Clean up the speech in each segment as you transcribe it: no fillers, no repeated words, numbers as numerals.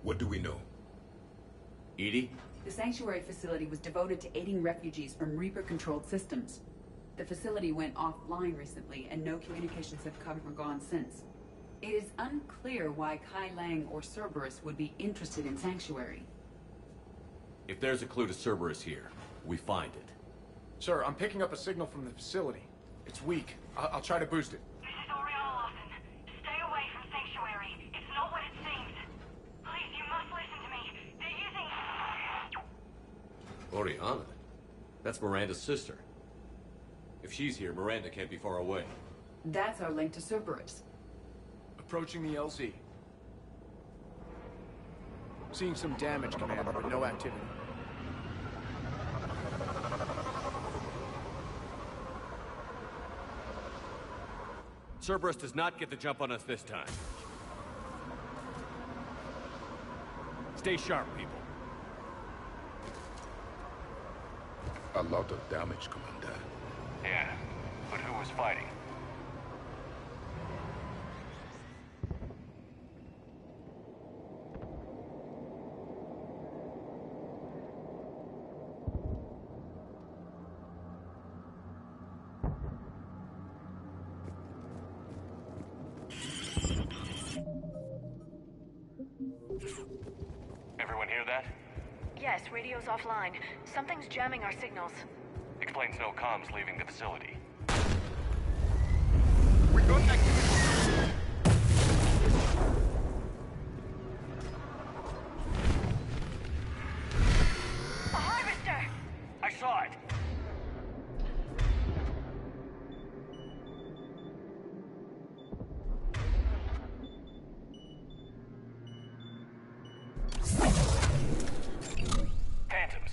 What do we know? Edie? The sanctuary facility was devoted to aiding refugees from Reaper-controlled systems. The facility went offline recently, and no communications have come or gone since. It is unclear why Kai Lang or Cerberus would be interested in Sanctuary. If there's a clue to Cerberus here, we find it. Sir, I'm picking up a signal from the facility. It's weak. I'll try to boost it. This is Oriana Lawson. Stay away from Sanctuary. It's not what it seems. Please, you must listen to me. They're using... Oriana? That's Miranda's sister. If she's here, Miranda can't be far away. That's our link to Cerberus. Approaching the LZ. Seeing some damage, Commander, but no activity. Cerberus does not get the jump on us this time. Stay sharp, people. A lot of damage, Commander. Yeah, but who was fighting? Everyone hear that? Yes, radio's offline. Something's jamming our signals. Explains no comms leaving the facility. We got activity! A harvester! I saw it! Phantoms.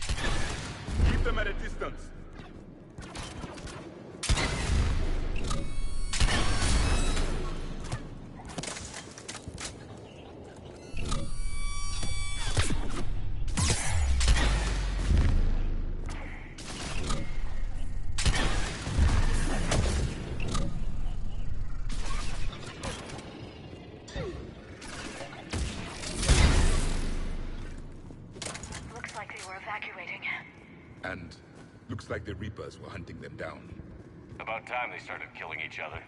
Keep them at a distance. Looks like they were evacuating. And looks like the Reapers were hunting them down. About time they started killing each other.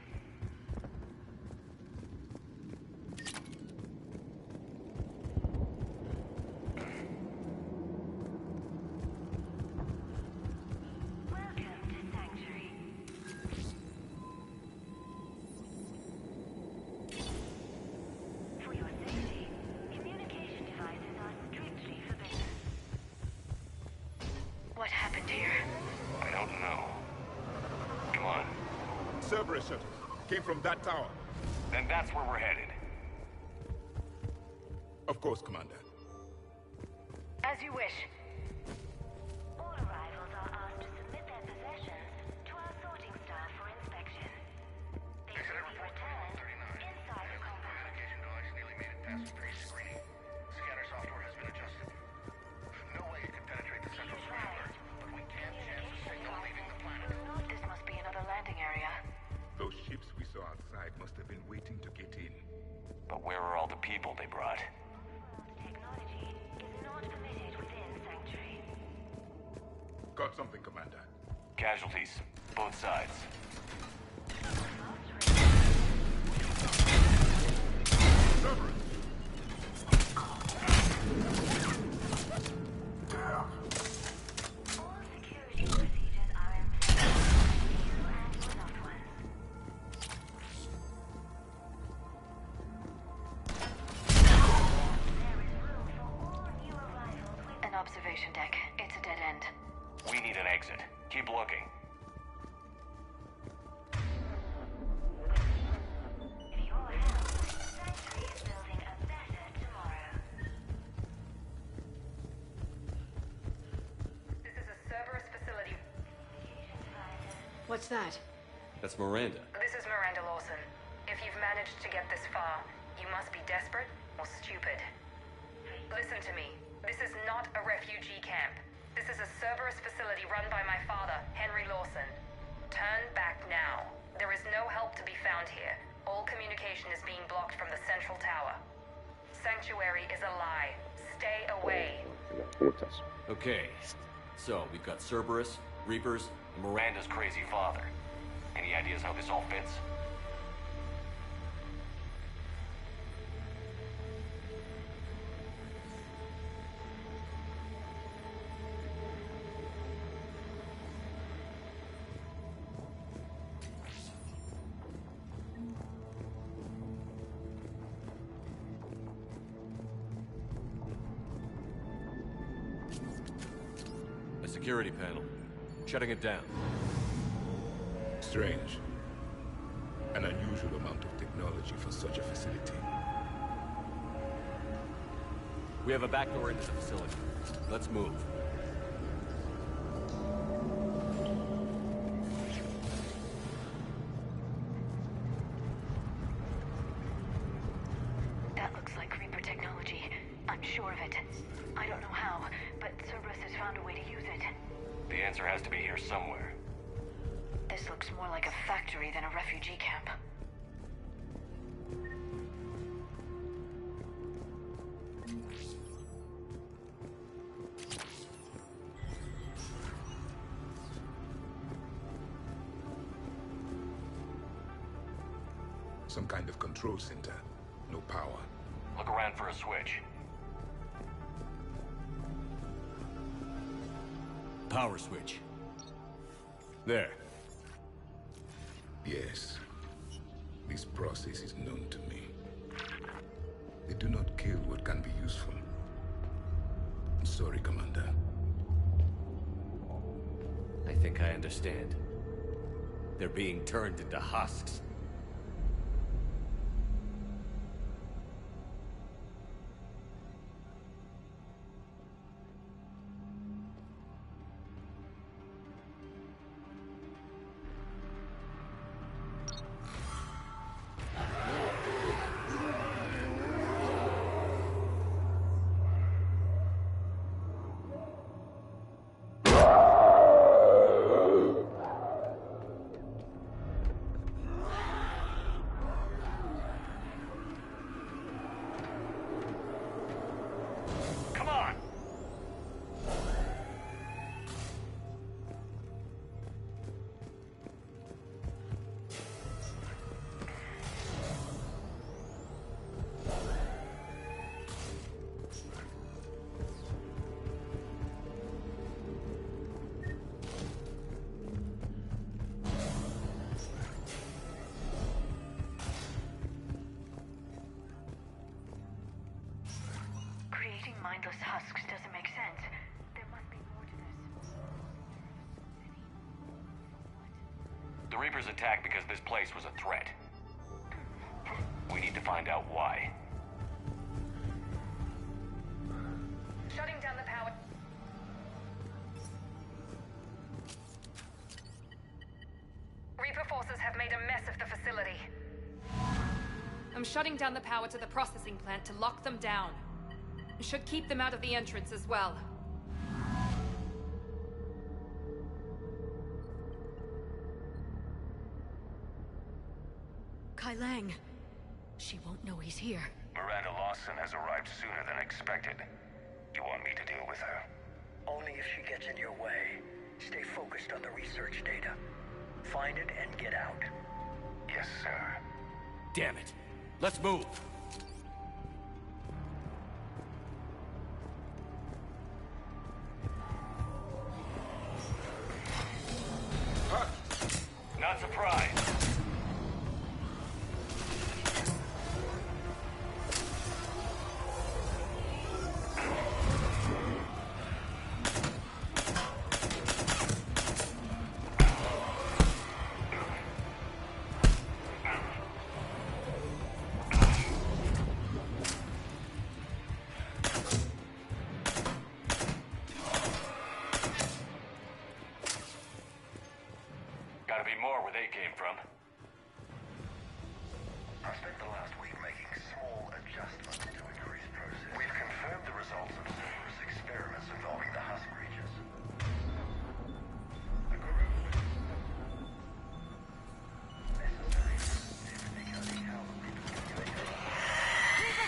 Welcome to Sanctuary. For your safety, communication devices are strictly forbidden. What happened here? I don't know. Come on. Cerberus shuttle came from that tower. Then that's where we're headed. Of course, Commander. As you wish. All arrivals are asked to submit their possessions to our sorting staff for inspection. They will be returned inside the compound. Communication device nearly made it past pre-screening. Scanner software has been adjusted. No way it can penetrate the central scrambler, but we can chance the signal leaving the planet. This must be another landing area. Those ships we saw outside must have been waiting to get in. But where are all the people they brought? Technology is not permitted within Sanctuary. Got something, Commander. Casualties. Both sides. Cerberus! All security procedures are in place for you and your loved ones. There is room for all new arrivals with an observation deck. It's a dead end. We need an exit. Keep looking. With your help, Sanctuary is building a better tomorrow. This is a Cerberus facility. Communication devices. What's that? That's Miranda. This is Miranda Lawson. If you've managed to get this far, you must be desperate or stupid. Listen to me. This is not a refugee camp. This is a Cerberus facility run by my father, Henry Lawson. Turn back now. There is no help to be found here. All communication is being blocked from the central tower. Sanctuary is a lie. Stay away. Putas. Okay, so we've got Cerberus, Reapers, and Miranda's crazy father. Any ideas how this all fits? A security panel. Shutting it down. Strange. An unusual amount of technology for such a facility. We have a back door into the facility. Let's move. That looks like Reaper technology. I'm sure of it. I don't know how, but Cerberus has found a way to use it. The answer has to be here somewhere. This looks more like a factory than a refugee camp. Some kind of control center. No power. Look around for a switch. Power switch. There. Yes. This process is known to me. They do not kill what can be useful. I'm sorry, Commander. I think I understand. They're being turned into husks. Mindless husks doesn't make sense. There must be more to this. The Reapers attacked because this place was a threat. We need to find out why. Shutting down the power. Reaper forces have made a mess of the facility. I'm shutting down the power to the processing plant to lock them down. Should keep them out of the entrance as well. Kai Lang. She won't know he's here. Miranda Lawson has arrived sooner than expected. You want me to deal with her? Only if she gets in your way. Stay focused on the research data. Find it and get out. Yes, sir. Damn it. Let's move. Not surprised. Gotta be more where they came from. I spent the last week making small adjustments to increase process. We've confirmed the results of Cerberus experiments involving the husk creatures. Reaper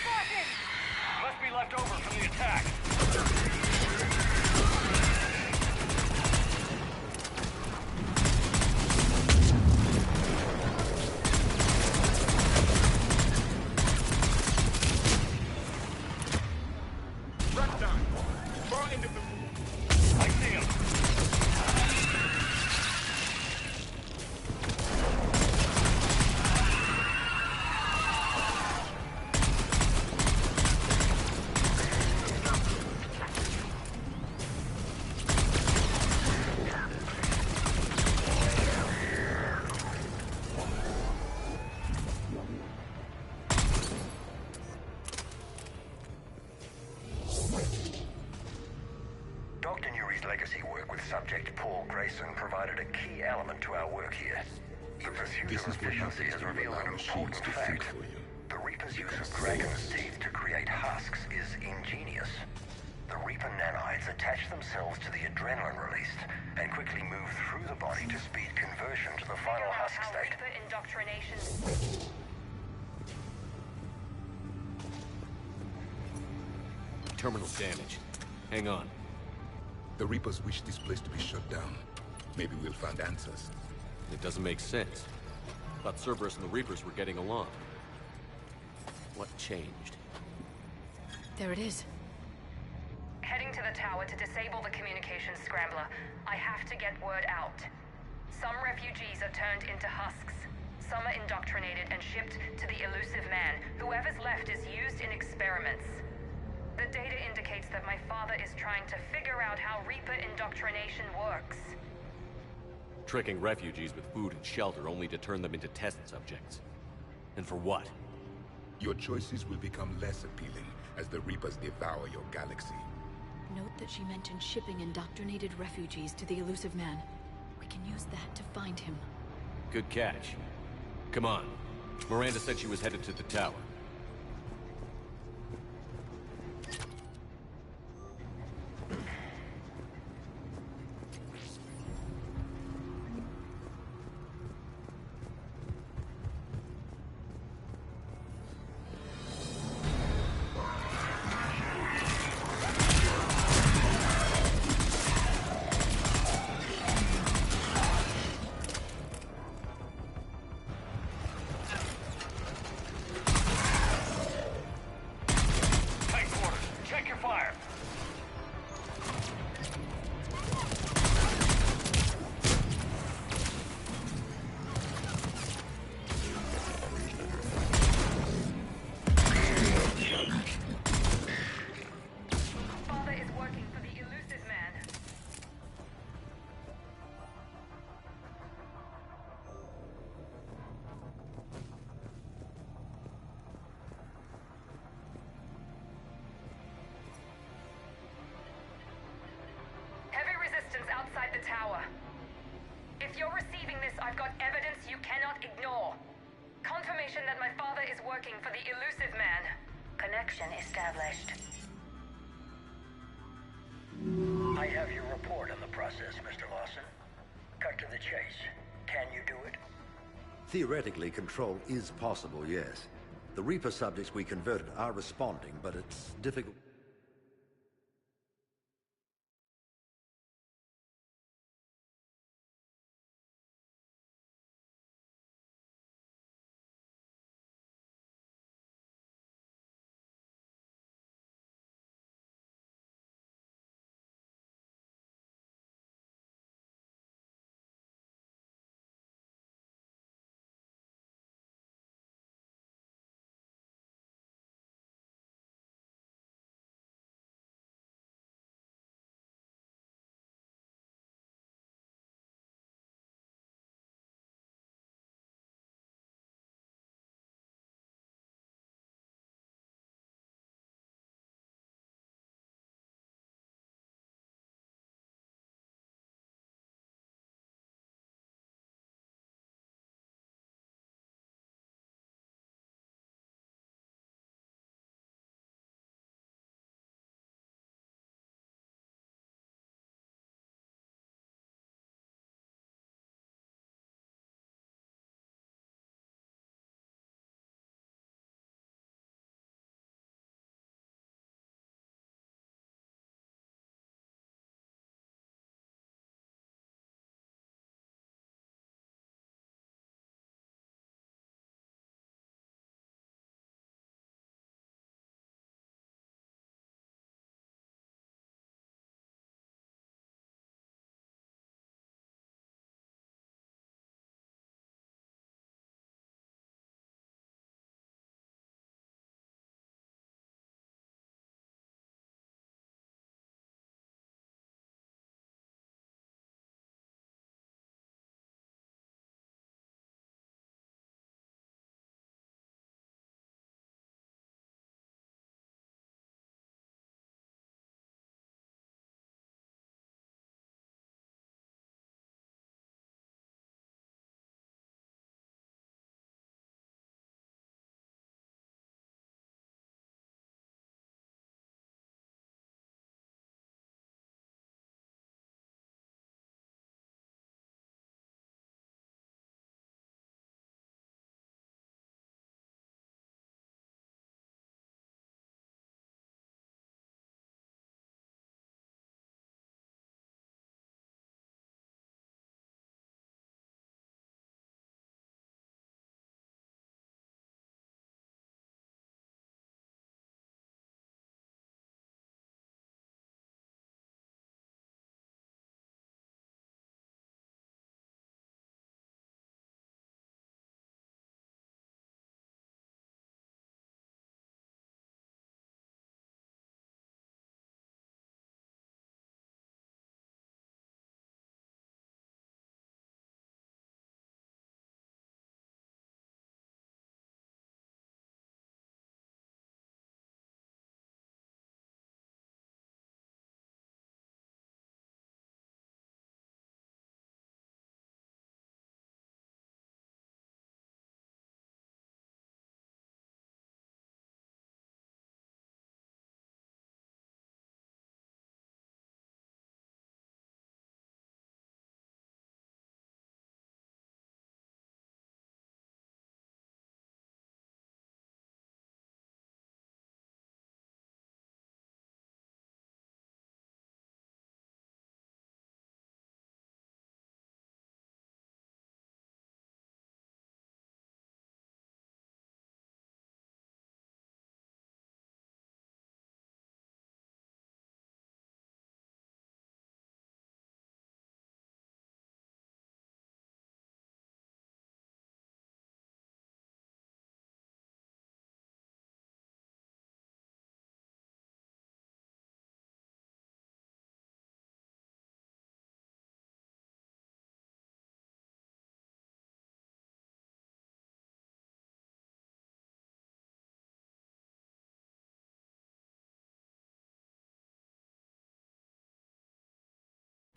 forces! end of the room. I see him. Dr. Nuri's legacy work with subject Paul Grayson provided a key element to our work here. The pursuit This of is what efficiency happens has when you revealed allow an machines important to think fact. for you. The Reaper's use of dragon's teeth to create husks is ingenious. The Reaper nanites attach themselves to the adrenaline released and quickly move through the body to speed conversion to the final Figure out husk how state. Reaper indoctrination. Terminal's damaged. Hang on. The Reapers wish this place to be shut down. Maybe we'll find answers. It doesn't make sense. Thought Cerberus and the Reapers were getting along. What changed? There it is. Heading to the tower to disable the communications scrambler. I have to get word out. Some refugees are turned into husks. Some are indoctrinated and shipped to the elusive man. Whoever's left is used in experiments. The data indicates that my father is trying to figure out how Reaper indoctrination works. Tricking refugees with food and shelter only to turn them into test subjects. And for what? Your choices will become less appealing as the Reapers devour your galaxy. Note that she mentioned shipping indoctrinated refugees to the elusive man. We can use that to find him. Good catch. Come on. Miranda said she was headed to the tower. Tight quarters. Check your fire. Father is working for the elusive man. Heavy resistance outside the tower. If you're receiving this, I've got evidence you cannot ignore. Confirmation that my father is working for the elusive man. Connection established. I have your report on the process, Mr. Lawson. Cut to the chase. Can you do it? Theoretically, control is possible, yes. The Reaper subjects we converted are responding, but it's difficult.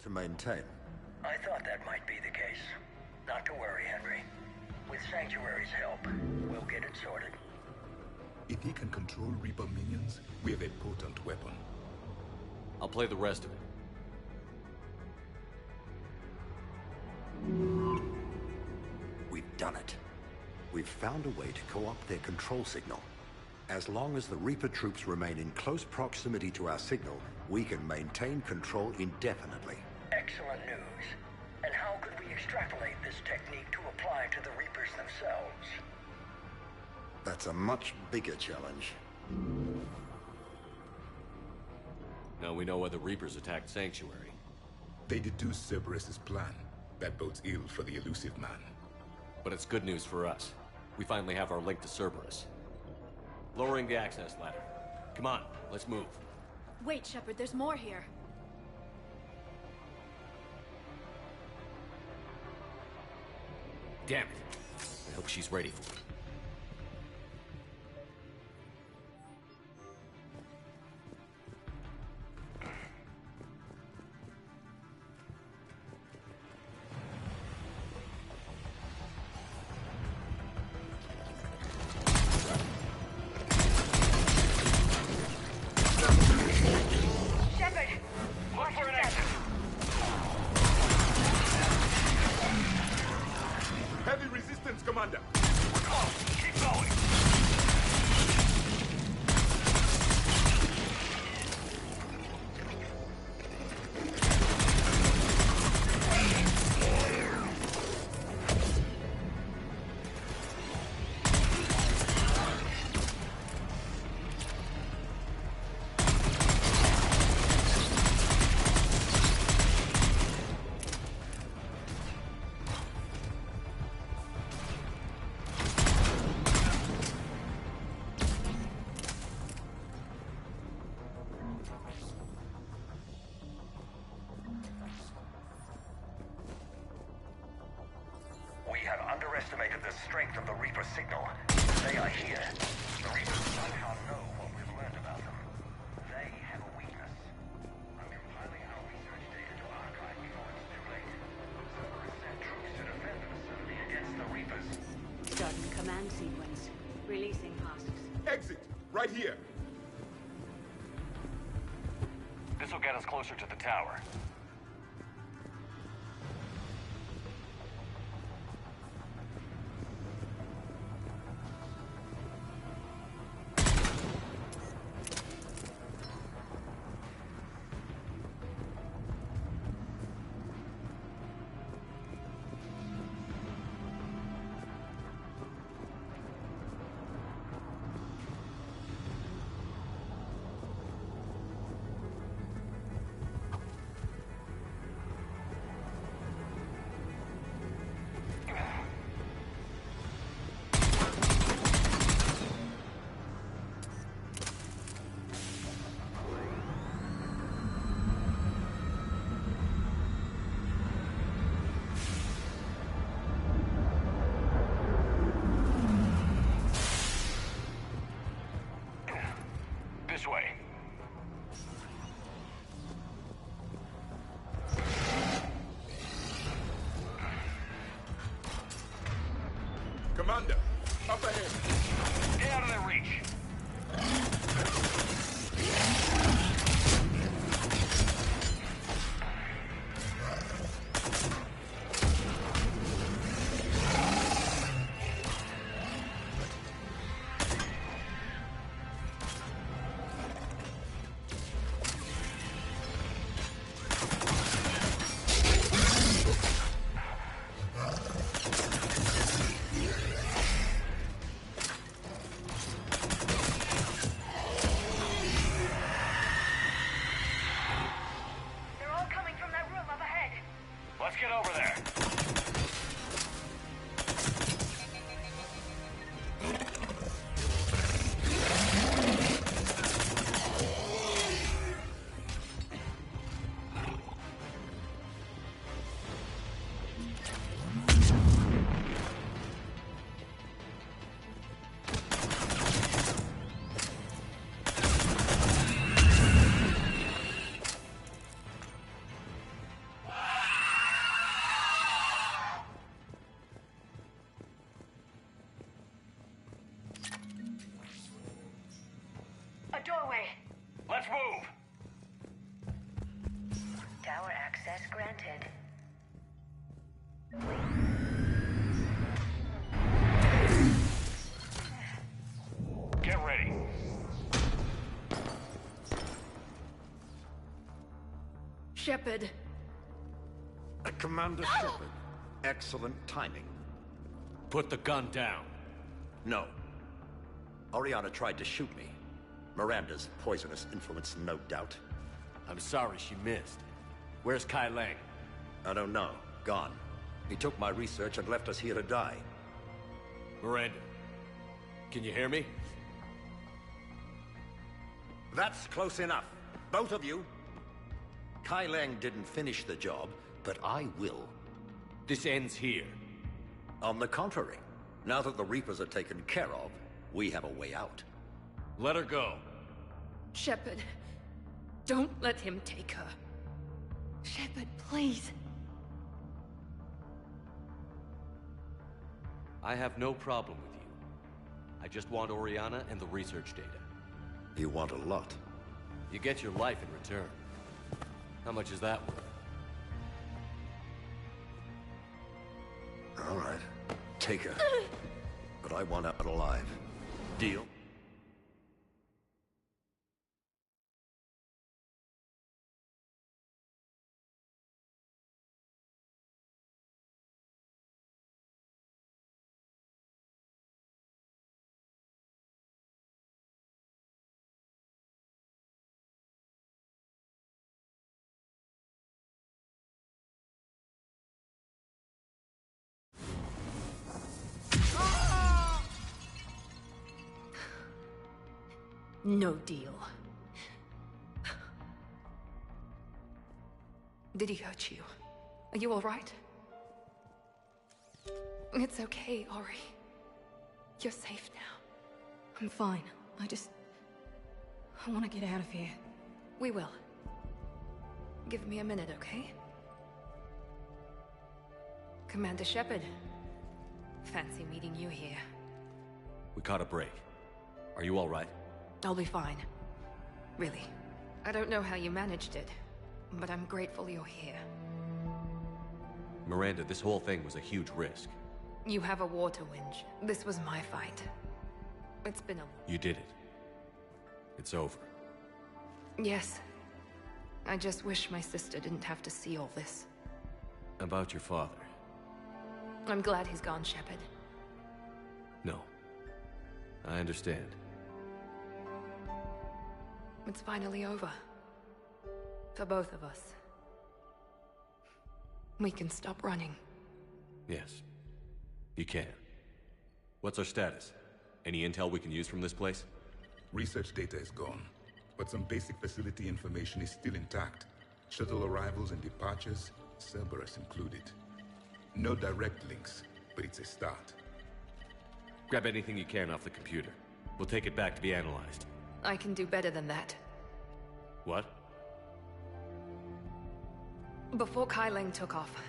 to maintain. I thought that might be the case. Not to worry, Henry. With Sanctuary's help, we'll get it sorted. If he can control Reaper minions, we have a potent weapon. I'll play the rest of it. We've done it. We've found a way to co-opt their control signal. As long as the Reaper troops remain in close proximity to our signal, we can maintain control indefinitely. Excellent news. And how could we extrapolate this technique to apply to the Reapers themselves? That's a much bigger challenge. Now we know why the Reapers attacked Sanctuary. They deduced Cerberus's plan. That bodes ill for the elusive man. But it's good news for us. We finally have our link to Cerberus. Lowering the access ladder. Come on, let's move. Wait, Shepard, there's more here. Damn it. I hope she's ready for it. Heavy resistance, Commander! Keep going! We have underestimated the strength of the Reaper signal. They are here. The Reapers somehow know what we've learned about them. They have a weakness. I'm compiling our research data to archive before it's too late. Cerberus sent troops to defend the facility against the Reapers. Starting command sequence. Releasing hosks. Exit! Right here! This'll get us closer to the tower. This way. Commander, up ahead! Get out of their reach! Let's get over there. Access granted. Get ready. Shepard. Commander Shepard. Excellent timing. Put the gun down. No. Oriana tried to shoot me. Miranda's poisonous influence, no doubt. I'm sorry she missed. Where's Kai Lang? I don't know. Gone. He took my research and left us here to die. Miranda, can you hear me? That's close enough. Both of you. Kai Lang didn't finish the job, but I will. This ends here. On the contrary, now that the Reapers are taken care of, we have a way out. Let her go. Shepard. Don't let him take her. Shepard, please. I have no problem with you. I just want Oriana and the research data. You want a lot. You get your life in return. How much is that worth? All right. Take her. But I want out alive. Deal? No deal. Did he hurt you? Are you all right? It's okay, Ori. You're safe now. I'm fine. I want to get out of here. We will. Give me a minute, okay? Commander Shepard. Fancy meeting you here. We caught a break. Are you all right? I'll be fine. Really. I don't know how you managed it, but I'm grateful you're here. Miranda, this whole thing was a huge risk. You have a war to whinge. This was my fight. It's been a... You did it. It's over. Yes. I just wish my sister didn't have to see all this. About your father. I'm glad he's gone, Shepard. No. I understand. It's finally over. For both of us. We can stop running. Yes. You can. What's our status? Any intel we can use from this place? Research data is gone, but some basic facility information is still intact. Shuttle arrivals and departures, Cerberus included. No direct links, but it's a start. Grab anything you can off the computer. We'll take it back to be analyzed. I can do better than that. What? Before Kai Lang took off,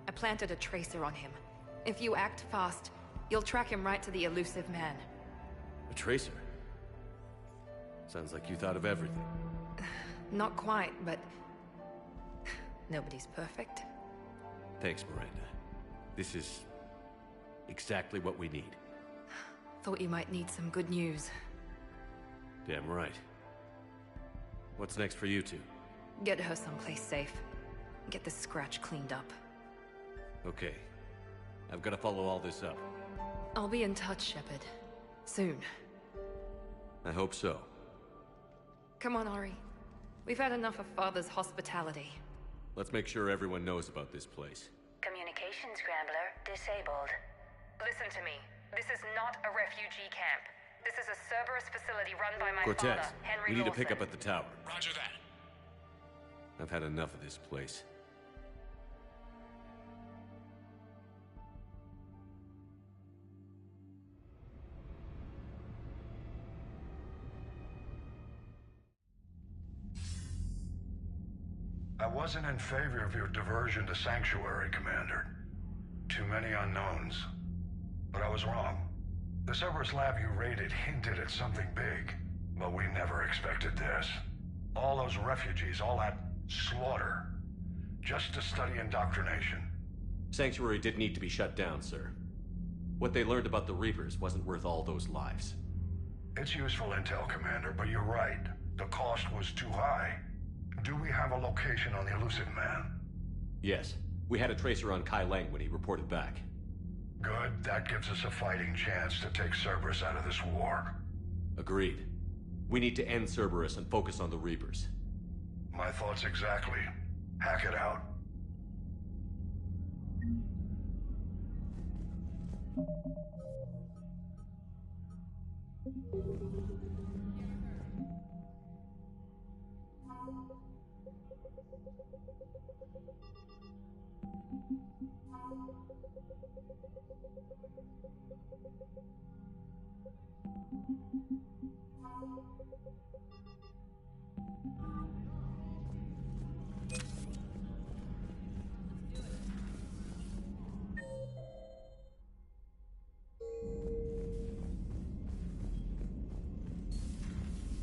I planted a tracer on him. If you act fast, you'll track him right to the elusive man. A tracer? Sounds like you thought of everything. Not quite, but... nobody's perfect. Thanks, Miranda. This is... exactly what we need. Thought you might need some good news. Damn right. What's next for you two? Get her someplace safe. Get this scratch cleaned up. Okay. I've got to follow all this up. I'll be in touch, Shepard. Soon. I hope so. Come on, Ori. We've had enough of Father's hospitality. Let's make sure everyone knows about this place. Communication scrambler disabled. Listen to me. This is not a refugee camp. This is a Cerberus facility run by my Cortez, father, Henry we need to Lawson. pick up at the tower. Roger that. I've had enough of this place. I wasn't in favor of your diversion to Sanctuary, Commander. Too many unknowns. But I was wrong. The Cerberus lab you raided hinted at something big, but we never expected this. All those refugees, all that slaughter. Just to study indoctrination. Sanctuary did need to be shut down, sir. What they learned about the Reapers wasn't worth all those lives. It's useful intel, Commander, but you're right. The cost was too high. Do we have a location on the elusive man? Yes. We had a tracer on Kai Lang when he reported back. Good. That gives us a fighting chance to take Cerberus out of this war. Agreed. We need to end Cerberus and focus on the Reapers. My thoughts exactly. Hack it out.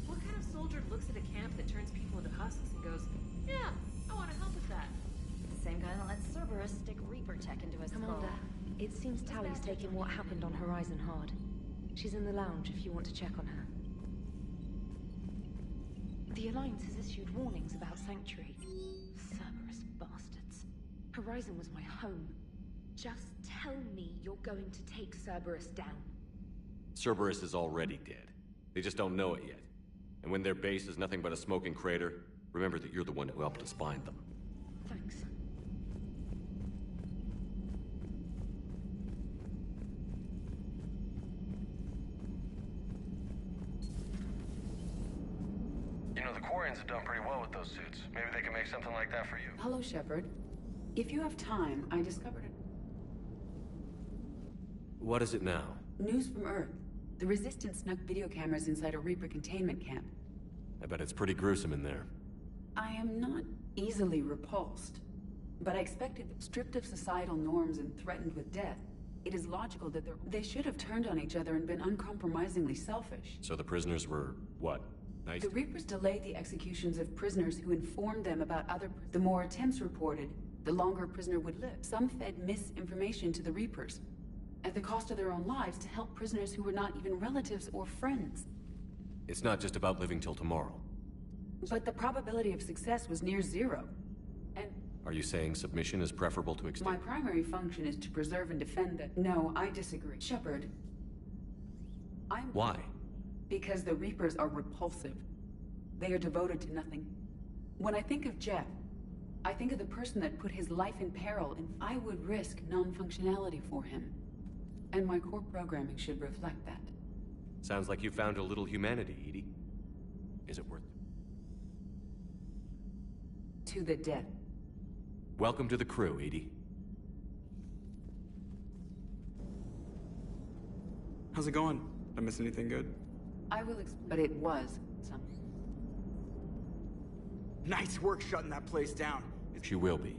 What kind of soldier looks at a camp that turns people into husks and goes, yeah, I want to help with that? The same guy that lets Cerberus stick Reaper tech into his skull. Commander, it seems Tally's taking what happened on Horizon hard. She's in the lounge if you want to check on her. The Alliance has issued warnings about Sanctuary. Cerberus bastards. Horizon was my home. Just tell me you're going to take Cerberus down. Cerberus is already dead. They just don't know it yet. And when their base is nothing but a smoking crater, remember that you're the one who helped us find them. Thanks. You know, the Quarians have done pretty well with those suits. Maybe they can make something like that for you. Hello, Shepard. If you have time, I discovered it. What is it now? News from Earth. The Resistance snuck video cameras inside a Reaper containment camp. I bet it's pretty gruesome in there. I am not easily repulsed, but I expected them stripped of societal norms and threatened with death. It is logical that they should have turned on each other and been uncompromisingly selfish. So the prisoners were, what? Nice? The Reapers delayed the executions of prisoners who informed them about The more attempts reported, the longer a prisoner would live. Some fed misinformation to the Reapers, at the cost of their own lives, to help prisoners who were not even relatives or friends. It's not just about living till tomorrow. But the probability of success was near zero. And Are you saying submission is preferable to my extinction? primary function is to preserve and defend the... No, I disagree. Shepard, Why? Because the Reapers are repulsive. They are devoted to nothing. When I think of Jeff, I think of the person that put his life in peril, and I would risk non-functionality for him. And my core programming should reflect that. Sounds like you found a little humanity, Edie. Is it worth it? To the death. Welcome to the crew, Edie. How's it going? Did I miss anything good? I will explain, but it was something. Nice work shutting that place down. She will be.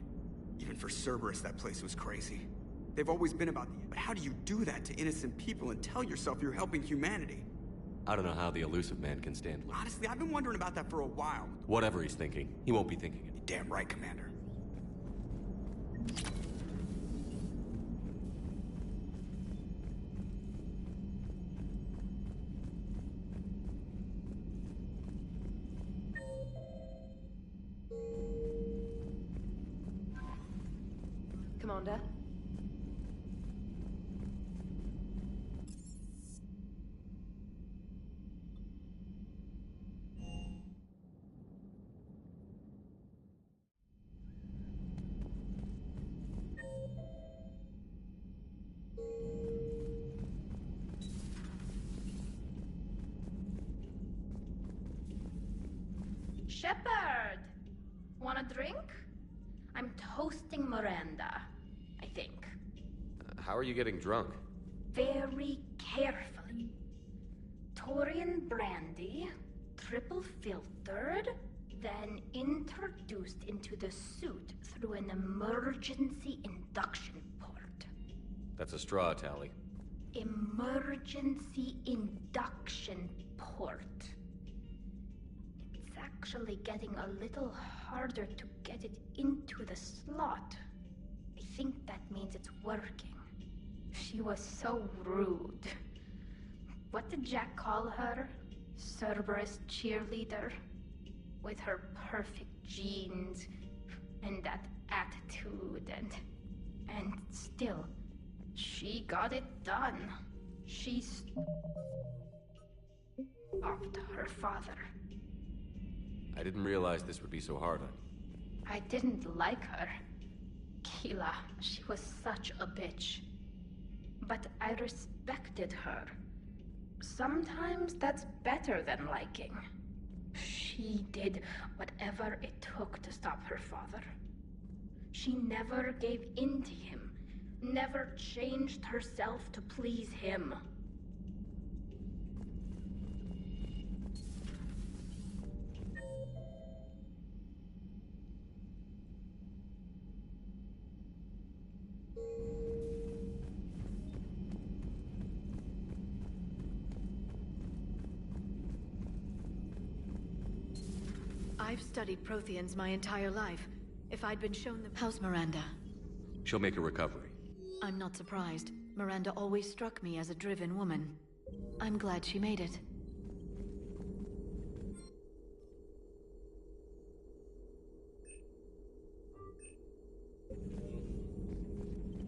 Even for Cerberus, that place was crazy. They've always been about the... But how do you do that to innocent people and tell yourself you're helping humanity? I don't know how the elusive man can stand looking. Honestly, I've been wondering about that for a while. Whatever he's thinking, he won't be thinking it. You're damn right, Commander. Commander? Shepard! Want a drink? I'm toasting Miranda, I think. How are you getting drunk? Very carefully. Taurian brandy, triple filtered, then introduced into the suit through an emergency induction port. That's a straw, Tally. Emergency induction port. Exactly actually getting a little harder to get it into the slot. I think that means it's working. She was so rude. What did Jack call her? Cerberus cheerleader? With her perfect genes and that attitude and still, she got it done. She stopped her father. I didn't realize this would be so hard on you. I didn't like her. Keela, she was such a bitch. But I respected her. Sometimes that's better than liking. She did whatever it took to stop her father. She never gave in to him, never changed herself to please him. I've studied Protheans my entire life. If I'd been shown the... How's Miranda? She'll make a recovery. I'm not surprised. Miranda always struck me as a driven woman. I'm glad she made it.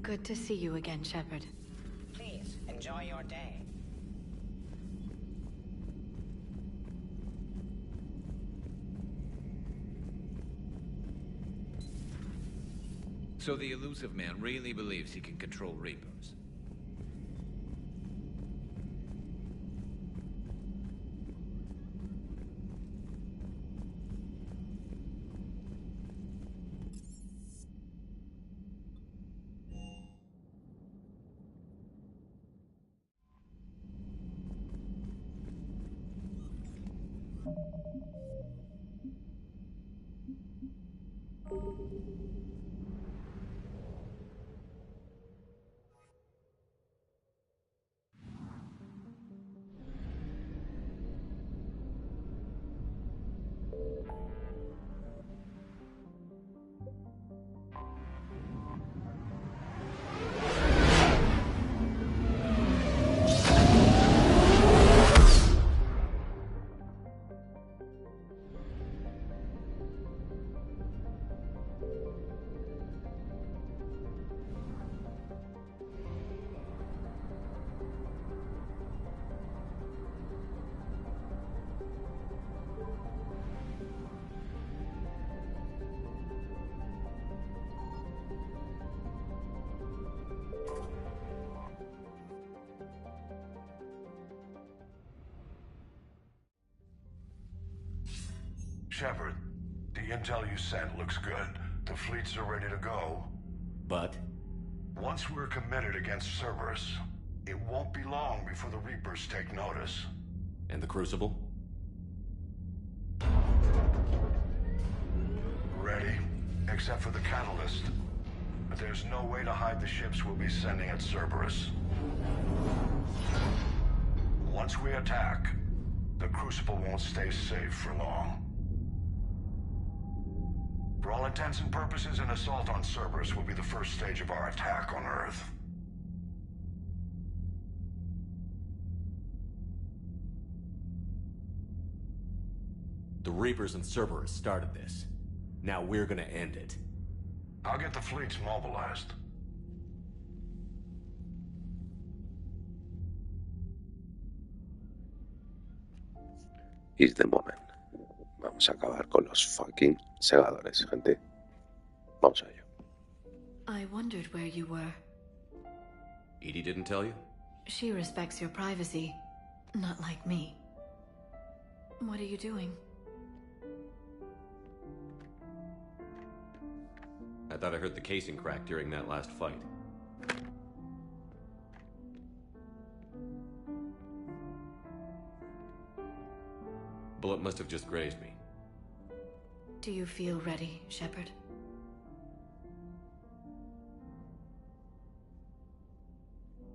Good to see you again, Shepard. Please, enjoy your day. So the elusive man really believes he can control Reapers. Shepard, the intel you sent looks good. The fleets are ready to go. But? Once we're committed against Cerberus, it won't be long before the Reapers take notice. And the Crucible? Ready, except for the catalyst. But there's no way to hide the ships we'll be sending at Cerberus. Once we attack, the Crucible won't stay safe for long. For all intents and purposes, an assault on Cerberus will be the first stage of our attack on Earth. The Reapers and Cerberus started this. Now we're gonna end it. I'll get the fleets mobilized. Is the moment. Vamos a acabar con los fucking segadores, gente. Vamos a ello. I wondered where you were. Edie didn't tell you? She respects your privacy. Not like me. What are you doing? I thought I heard the casing crack during that last fight. Bullet must have just grazed me. Do you feel ready, Shepard?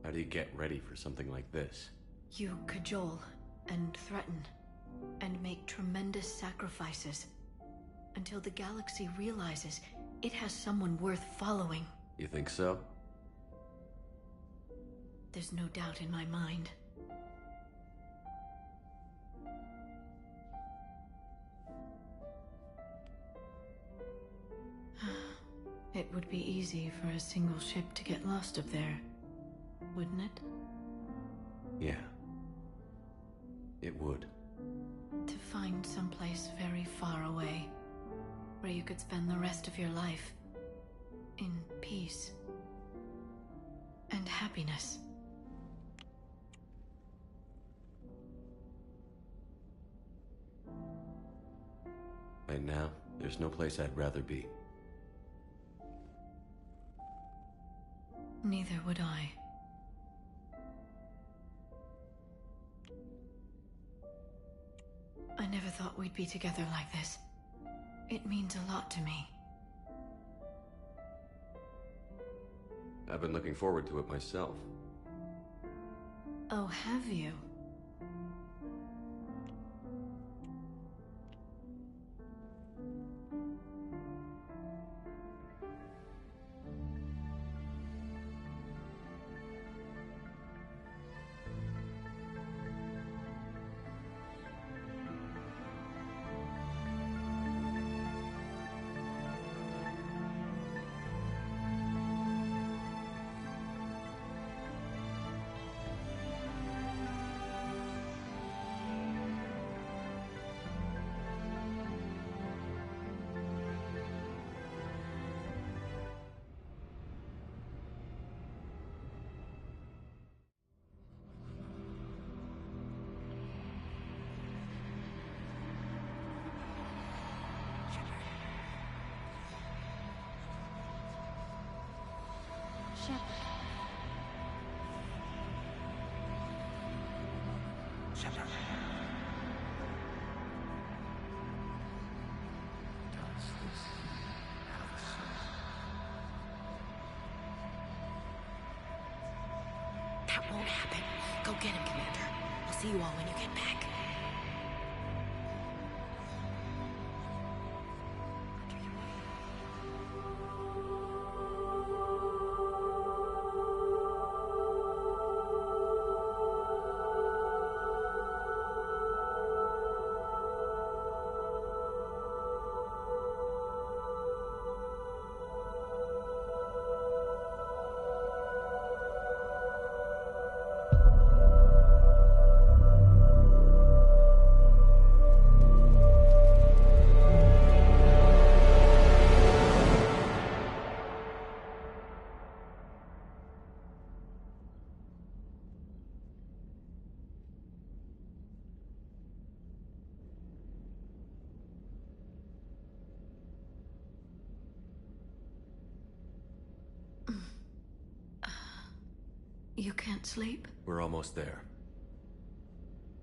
How do you get ready for something like this? You cajole and threaten. and make tremendous sacrifices until the galaxy realizes it has someone worth following. You think so? There's no doubt in my mind. It would be easy for a single ship to get lost up there, wouldn't it? Yeah. It would. To find someplace very far away, where you could spend the rest of your life in peace and happiness. Right now, there's no place I'd rather be. Neither would I. I never thought we'd be together like this. It means a lot to me. I've been looking forward to it myself. Oh, have you? That won't happen. Go get him, Commander. I'll see you all when you get back. You can't sleep? We're almost there.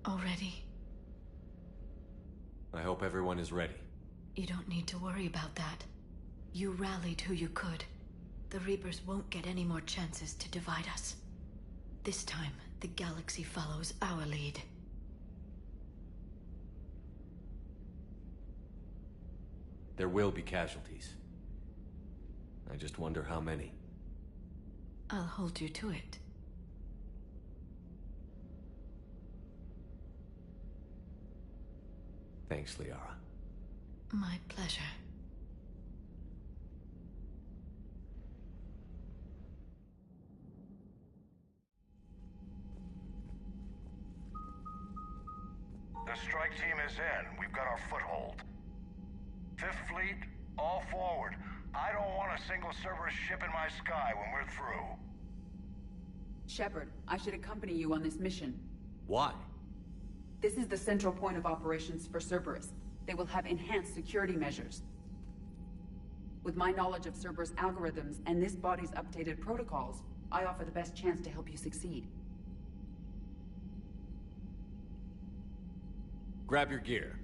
Already? I hope everyone is ready. You don't need to worry about that. You rallied who you could. The Reapers won't get any more chances to divide us. This time, the galaxy follows our lead. There will be casualties. I just wonder how many. I'll hold you to it. Thanks, Liara. My pleasure. The strike team is in. We've got our foothold. Fifth Fleet, all forward. I don't want a single Cerberus ship in my sky when we're through. Shepard, I should accompany you on this mission. Why? This is the central point of operations for Cerberus. They will have enhanced security measures. With my knowledge of Cerberus algorithms and this body's updated protocols, I offer the best chance to help you succeed. Grab your gear.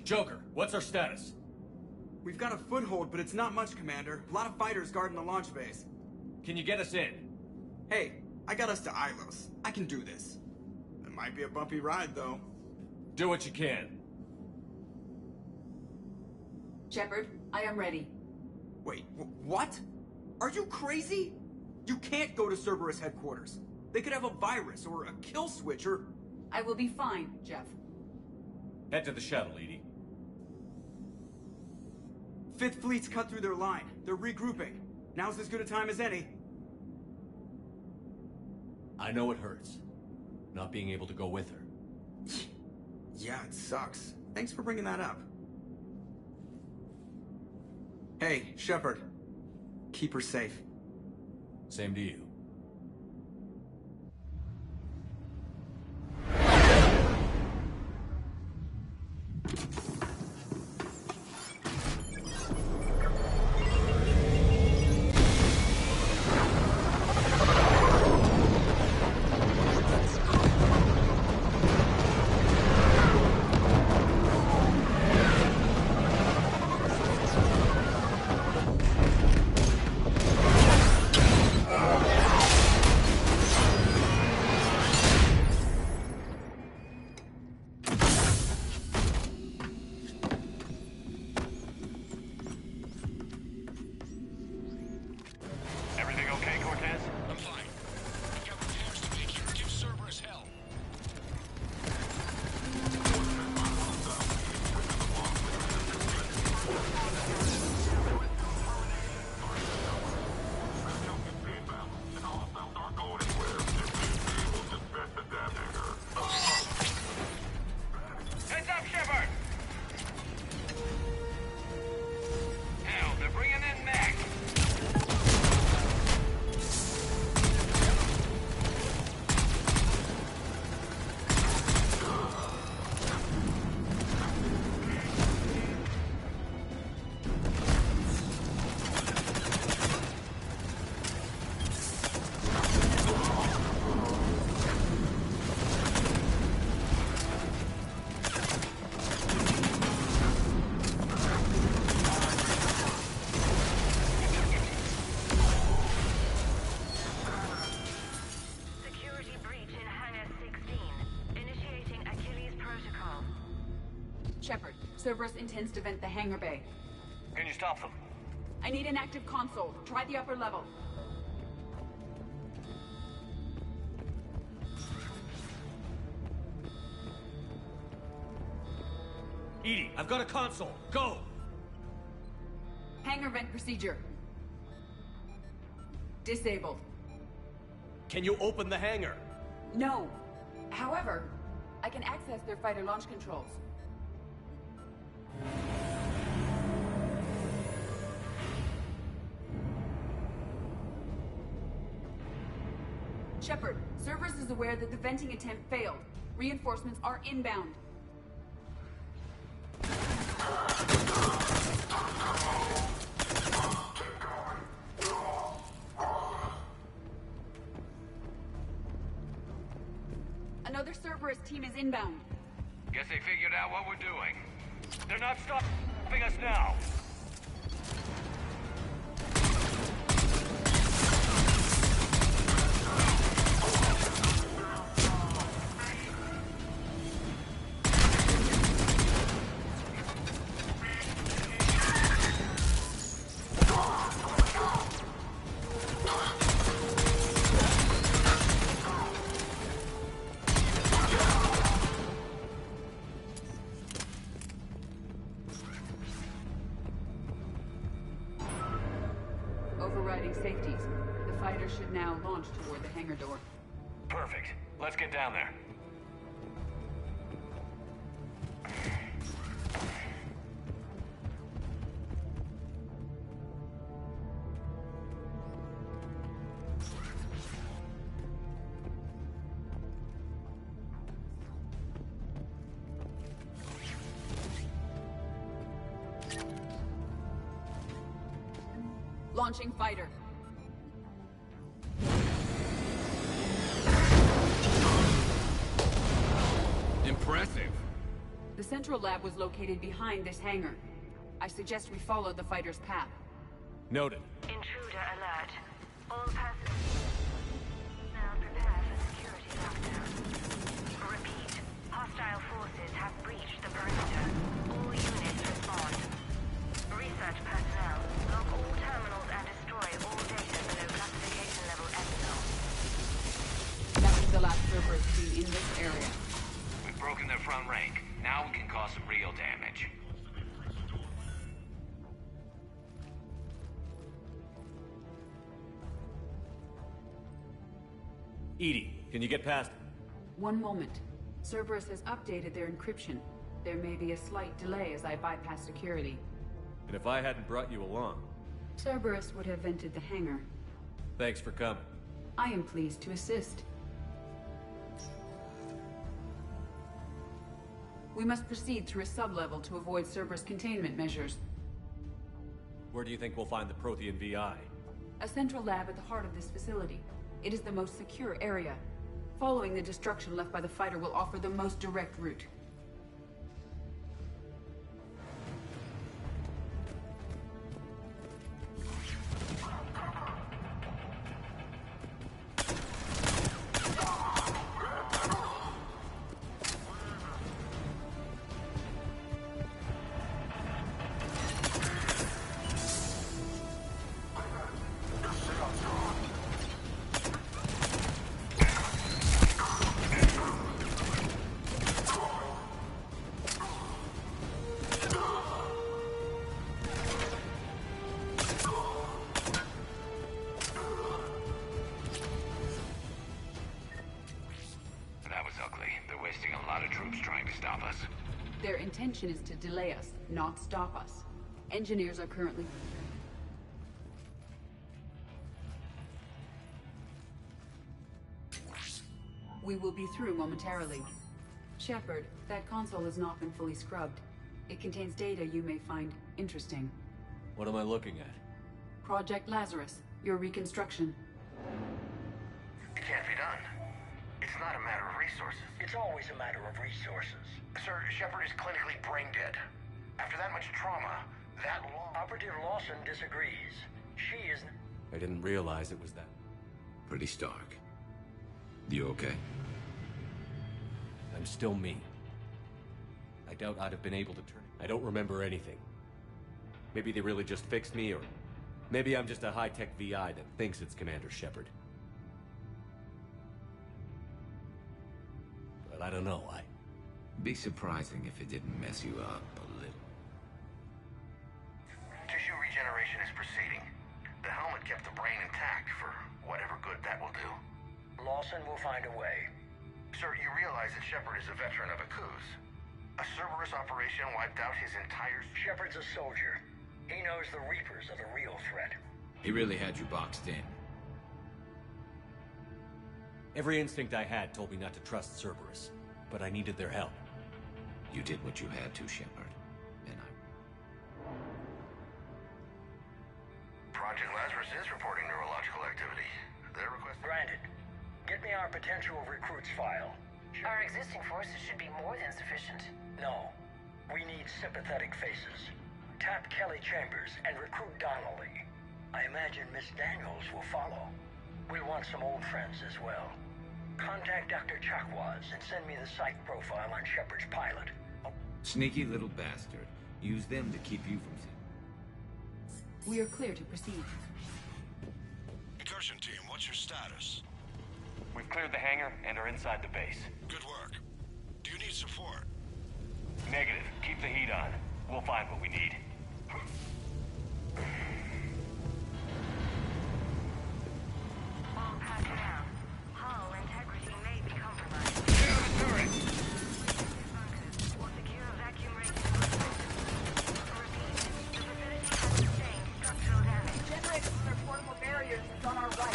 Joker, what's our status? We've got a foothold, but it's not much, Commander. A lot of fighters guarding the launch base. Can you get us in? Hey, I got us to Ilos. I can do this. It might be a bumpy ride, though. Do what you can. Shepard, I am ready. Wait, what? Are you crazy? You can't go to Cerberus headquarters. They could have a virus or a kill switch or... I will be fine, Jeff. Head to the shuttle, Edie. Fifth Fleet's cut through their line. They're regrouping. Now's as good a time as any. I know it hurts. Not being able to go with her. Yeah, it sucks. Thanks for bringing that up. Hey, Shepard. Keep her safe. Same to you. Shepard, Cerberus intends to vent the hangar bay. Can you stop them? I need an active console. Try the upper level. Edie, I've got a console. Go! Hangar vent procedure. Disabled. Can you open the hangar? No. However, I can access their fighter launch controls. Shepard, Cerberus is aware that the venting attempt failed. Reinforcements are inbound. Another Cerberus team is inbound. Guess they figured out what we're doing. They're not stopping us now. Overriding safeties. The fighter should now launch toward the hangar door. Perfect. Let's get down there. Launching fighter. Impressive. The central lab was located behind this hangar. I suggest we follow the fighter's path. Noted. Intruder alert. All personnel now prepare for security lockdown. Repeat. Hostile forces have breached the perimeter. All units respond. Research personnel, log all terminals and destroy all data below classification level Epsilon. That was the last Cerberus seen in this area. We've broken their front rank. Now we can cause some real damage. EDI, can you get past it? One moment. Cerberus has updated their encryption. There may be a slight delay as I bypass security. And if I hadn't brought you along? Cerberus would have entered the hangar. Thanks for coming. I am pleased to assist. We must proceed through a sub-level to avoid Cerberus containment measures. Where do you think we'll find the Prothean VI? A central lab at the heart of this facility. It is the most secure area. Following the destruction left by the fighter will offer the most direct route. Their intention is to delay us, not stop us. Engineers are currently... We will be through momentarily. Shepard, that console has not been fully scrubbed. It contains data you may find interesting. What am I looking at? Project Lazarus, your reconstruction. It can't be done. It's not a matter of resources. It's always a matter of resources. Sir, Shepard is clinically brain dead. After that much trauma, that long... Operative Lawson disagrees. She is... I didn't realize it was that. Pretty stark. You okay? I'm still me. I doubt I'd have been able to turn it. I don't remember anything. Maybe they really just fixed me, or maybe I'm just a high-tech VI that thinks it's Commander Shepard. But I don't know, Be surprising if it didn't mess you up a little. Tissue regeneration is proceeding. The helmet kept the brain intact for whatever good that will do. Lawson will find a way. Sir, you realize that Shepard is a veteran of a coup. A Cerberus operation wiped out his entire... Shepard's a soldier. He knows the Reapers are the real threat. He really had you boxed in. Every instinct I had told me not to trust Cerberus, but I needed their help. You did what you had to, Shepard. And Project Lazarus is reporting neurological activity. Their request... Granted. Get me our potential recruits file. Our existing forces should be more than sufficient. No. We need sympathetic faces. Tap Kelly Chambers and recruit Donnelly. I imagine Miss Daniels will follow. We'll want some old friends as well. Contact Dr. Chakwas and send me the psych profile on Shepard's pilot. Sneaky little bastard. Use them to keep you from... We are clear to proceed. Incursion team, what's your status? We've cleared the hangar and are inside the base. Good work. Do you need support? Negative. Keep the heat on. We'll find what we need. All personnel. Hull integrity may be compromised. Get on the turret! Bunkers or secure vacuum-rated equipment. Repeat. The facility has sustained structural damage. Generators for portable barriers is on our right.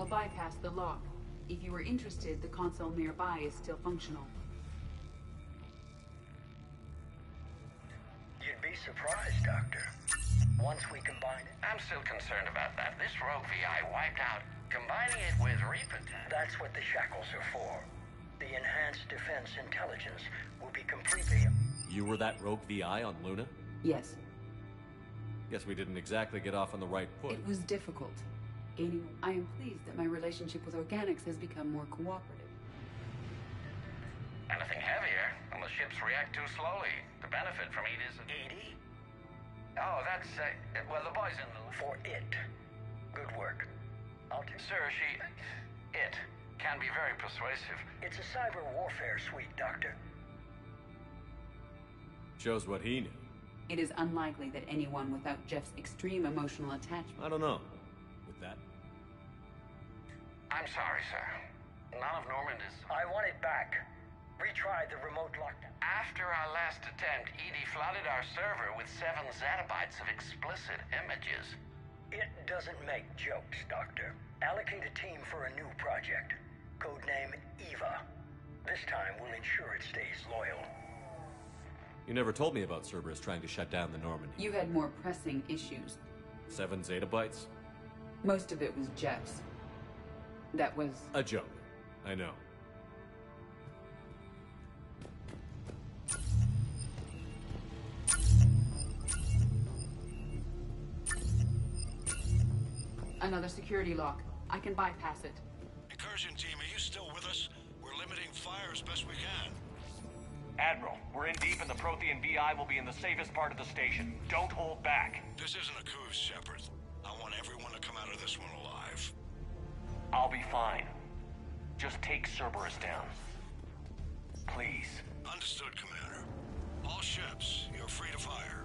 I'll bypass the lock. If you were interested, the console nearby is still functional. You'd be surprised, Doctor. Once we combine it... I'm still concerned about that. This rogue VI wiped out. Combining it with Reaper... That's what the shackles are for. The enhanced defense intelligence will be completely... You were that rogue VI on Luna? Yes. Guess we didn't exactly get off on the right foot. It was difficult. I am pleased that my relationship with organics has become more cooperative. Anything heavier, and the ships react too slowly. The benefit from it is... Edie? Oh, that's... well, the boy's in the... For it. Good work. I'll take... Sir, it can be very persuasive. It's a cyber warfare suite, Doctor. Shows what he knew. It is unlikely that anyone without Jeff's extreme emotional attachment... I don't know. With that? I'm sorry, sir. None of Normand is... I want it back. Retry the remote lockdown. After our last attempt, Edie flooded our server with 7 zettabytes of explicit images. It doesn't make jokes, Doctor. Allocate a team for a new project. Codename Eva. This time we'll ensure it stays loyal. You never told me about Cerberus trying to shut down the Normandy. You had more pressing issues. 7 zettabytes? Most of it was Jeff's. That was... a joke. I know. Another security lock. I can bypass it. Incursion team, are you still with us? We're limiting fire as best we can. Admiral, we're in deep and the Prothean VI will be in the safest part of the station. Don't hold back. This isn't a coup, Shepard. I want everyone to come out of this one alive. I'll be fine. Just take Cerberus down. Please. Understood, Commander. All ships, you're free to fire.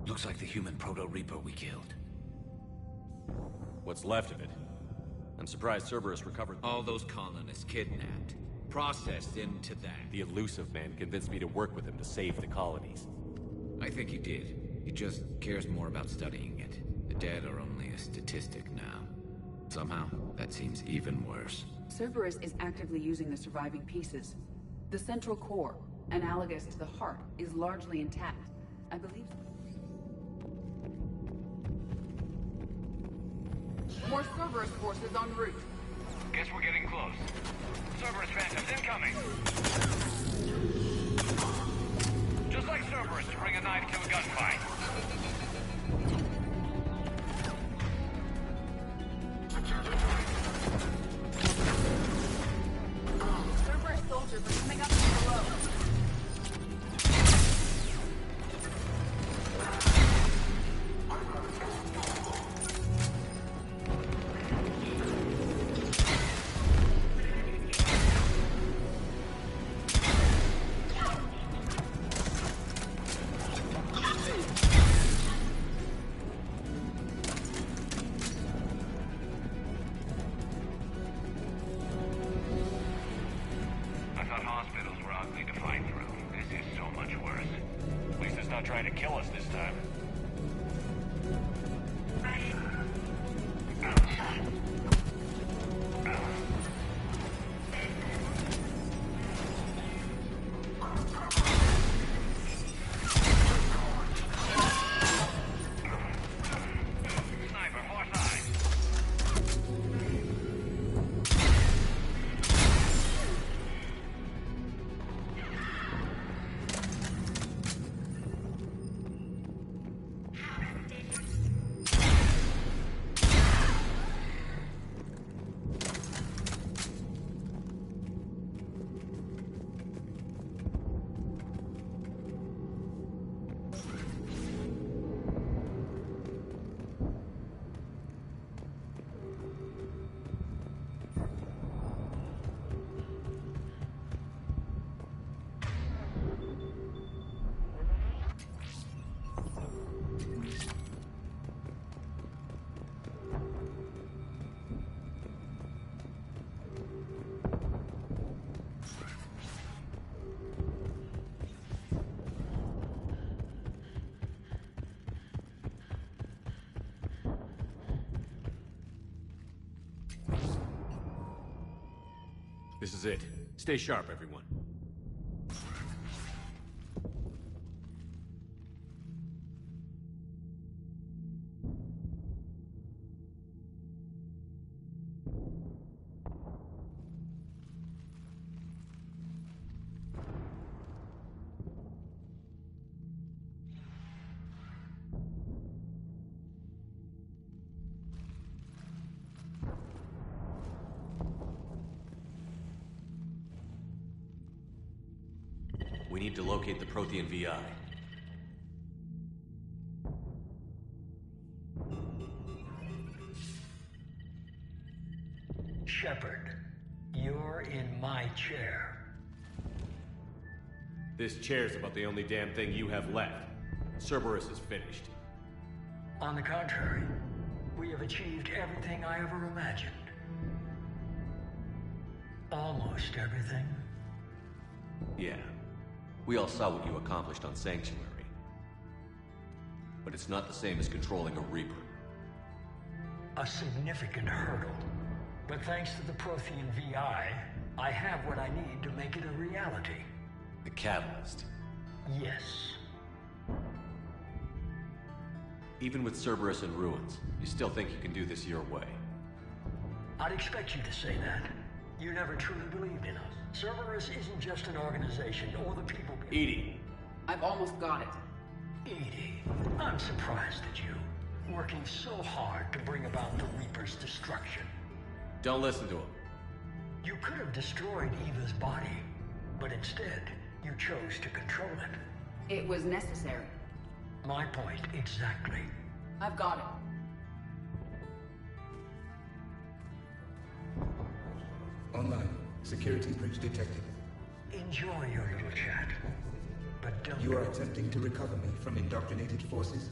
Looks like the human Proto-Reaper we killed. What's left of it? I'm surprised Cerberus recovered... All those colonists kidnapped. Processed into that. The elusive man convinced me to work with him to save the colonies. I think he did. He just cares more about studying it. The dead are only a statistic now. Somehow, that seems even worse. Cerberus is actively using the surviving pieces. The central core, analogous to the heart, is largely intact. I believe... More Cerberus forces en route. Guess we're getting close. Cerberus Phantoms incoming! Just like Cerberus to bring a knife to a gunfight. Cerberus soldiers are coming up from below. Trying to kill us this time. This is it. Stay sharp, everyone. We need to locate the Prothean VI. Shepard, you're in my chair. This chair's about the only damn thing you have left. Cerberus is finished. On the contrary, we have achieved everything I ever imagined. Almost everything. Yeah. We all saw what you accomplished on Sanctuary. But it's not the same as controlling a Reaper. A significant hurdle. But thanks to the Prothean VI, I have what I need to make it a reality. The catalyst. Yes. Even with Cerberus in ruins, you still think you can do this your way? I'd expect you to say that. You never truly believed in us. Cerberus isn't just an organization or the people... EDI. I've almost got it. EDI, I'm surprised at you. Working so hard to bring about the Reaper's destruction. Don't listen to him. You could have destroyed Eva's body, but instead, you chose to control it. It was necessary. My point exactly. I've got it. Online. Security breach detected. Enjoy your little chat. But don't... You are attempting to recover me from indoctrinated forces?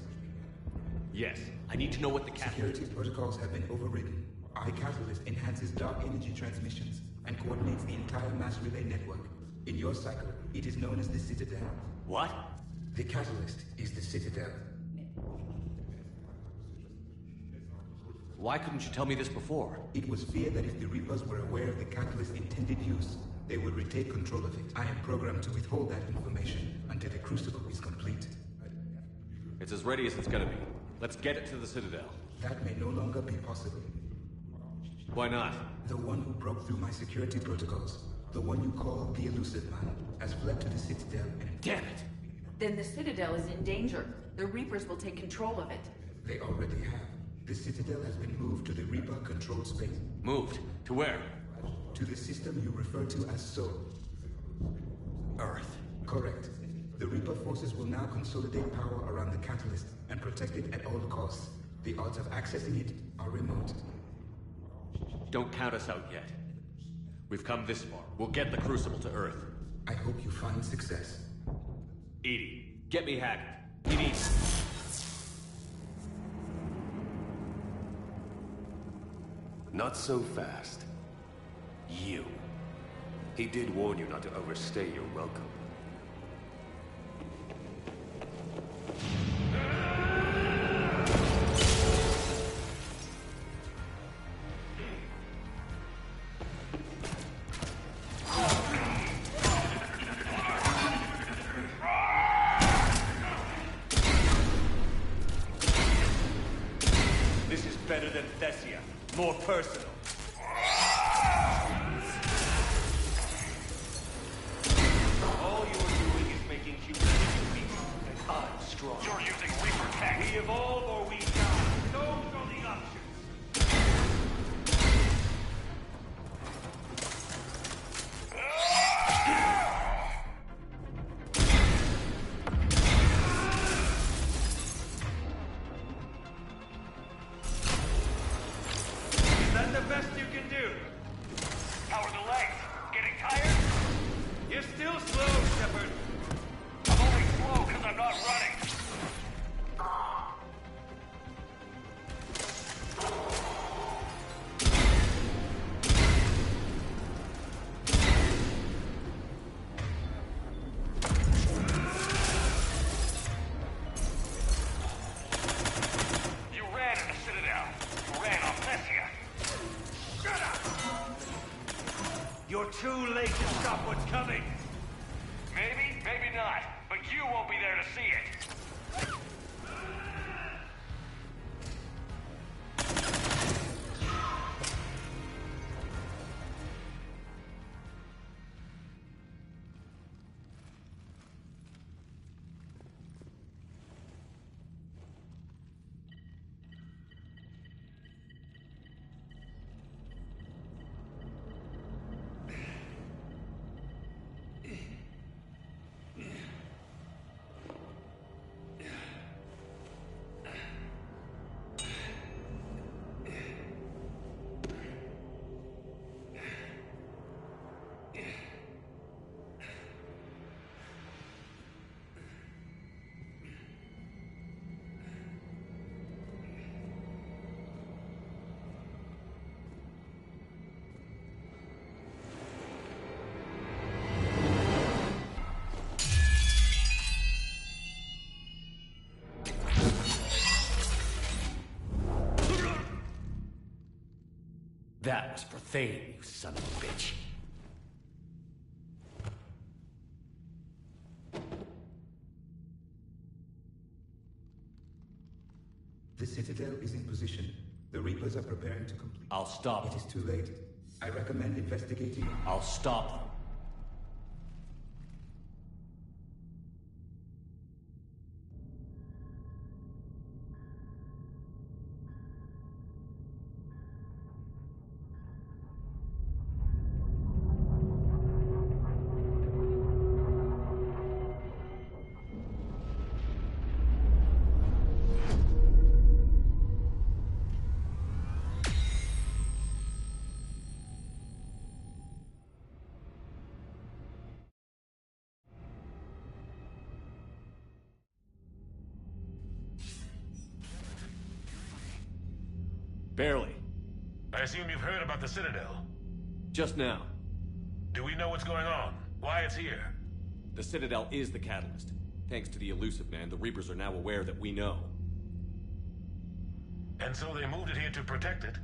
Yes. I need to know what the Security protocols have been overridden. iCatalyst enhances dark energy transmissions and coordinates the entire mass relay network. In your cycle, it is known as the Citadel. What? The Catalyst is the Citadel. Why couldn't you tell me this before? It was feared that if the Reapers were aware of the Catalyst's intended use, they would retake control of it. I am programmed to withhold that information until the Crucible is complete. It's as ready as it's gonna be. Let's get it to the Citadel. That may no longer be possible. Why not? The one who broke through my security protocols, the one you call the Elusive Man, has fled to the Citadel and... Damn it! Then the Citadel is in danger. The Reapers will take control of it. They already have. The Citadel has been moved to the Reaper-controlled space. Moved? To where? To the system you refer to as Sol. Earth. Correct. The Reaper forces will now consolidate power around the Catalyst and protect it at all costs. The odds of accessing it are remote. Don't count us out yet. We've come this far. We'll get the Crucible to Earth. I hope you find success. EDI, get me Haggard. He needs... Not so fast. You. He did warn you not to overstay your welcome. This is better than Thessia. More personal. All you're doing is making humanity weak, and I'm strong. You're using Reaper tech. We evolve or we die. Those are the options. Is that the best you can do? How are the legs? Getting tired? You're still slow, Shepard. I'm only slow because I'm not running. You ran in the Citadel. You ran off Thessia. Shut up! You're too stop what's coming. Maybe, maybe not. But you won't be there to see it. That was for Thane, you son of a bitch. The Citadel is in position. The Reapers are preparing to complete. I'll stop It them. is too late. I recommend investigating. I'll stop them. Barely. I assume you've heard about the Citadel. Just now. Do we know what's going on? Why it's here? The Citadel is the catalyst. Thanks to the Elusive Man, the Reapers are now aware that we know. And so they moved it here to protect it?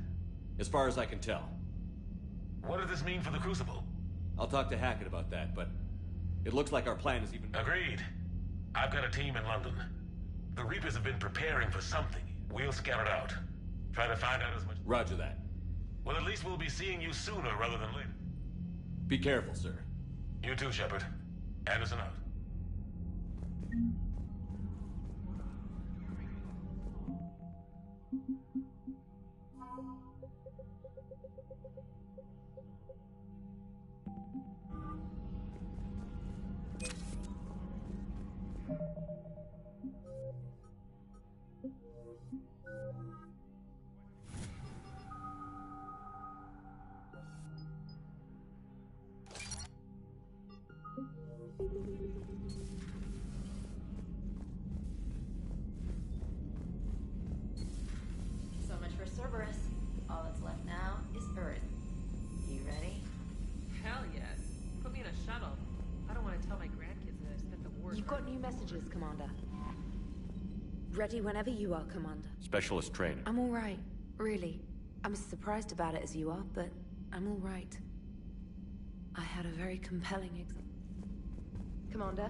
As far as I can tell. What does this mean for the Crucible? I'll talk to Hackett about that, but it looks like our plan is even... Agreed. I've got a team in London. The Reapers have been preparing for something. We'll scout it out. Try to find out as much... Roger that. Well, at least we'll be seeing you sooner rather than later. Be careful, sir. You too, Shepard. Anderson out. So much for Cerberus. All that's left now is Earth. You ready? Hell yes. Put me in a shuttle. I don't want to tell my grandkids that I spent the war. You've got new messages, Commander. Ready whenever you are, Commander. Specialist training. I'm all right, really. I'm as surprised about it as you are, but I'm all right. I had a very compelling Commander?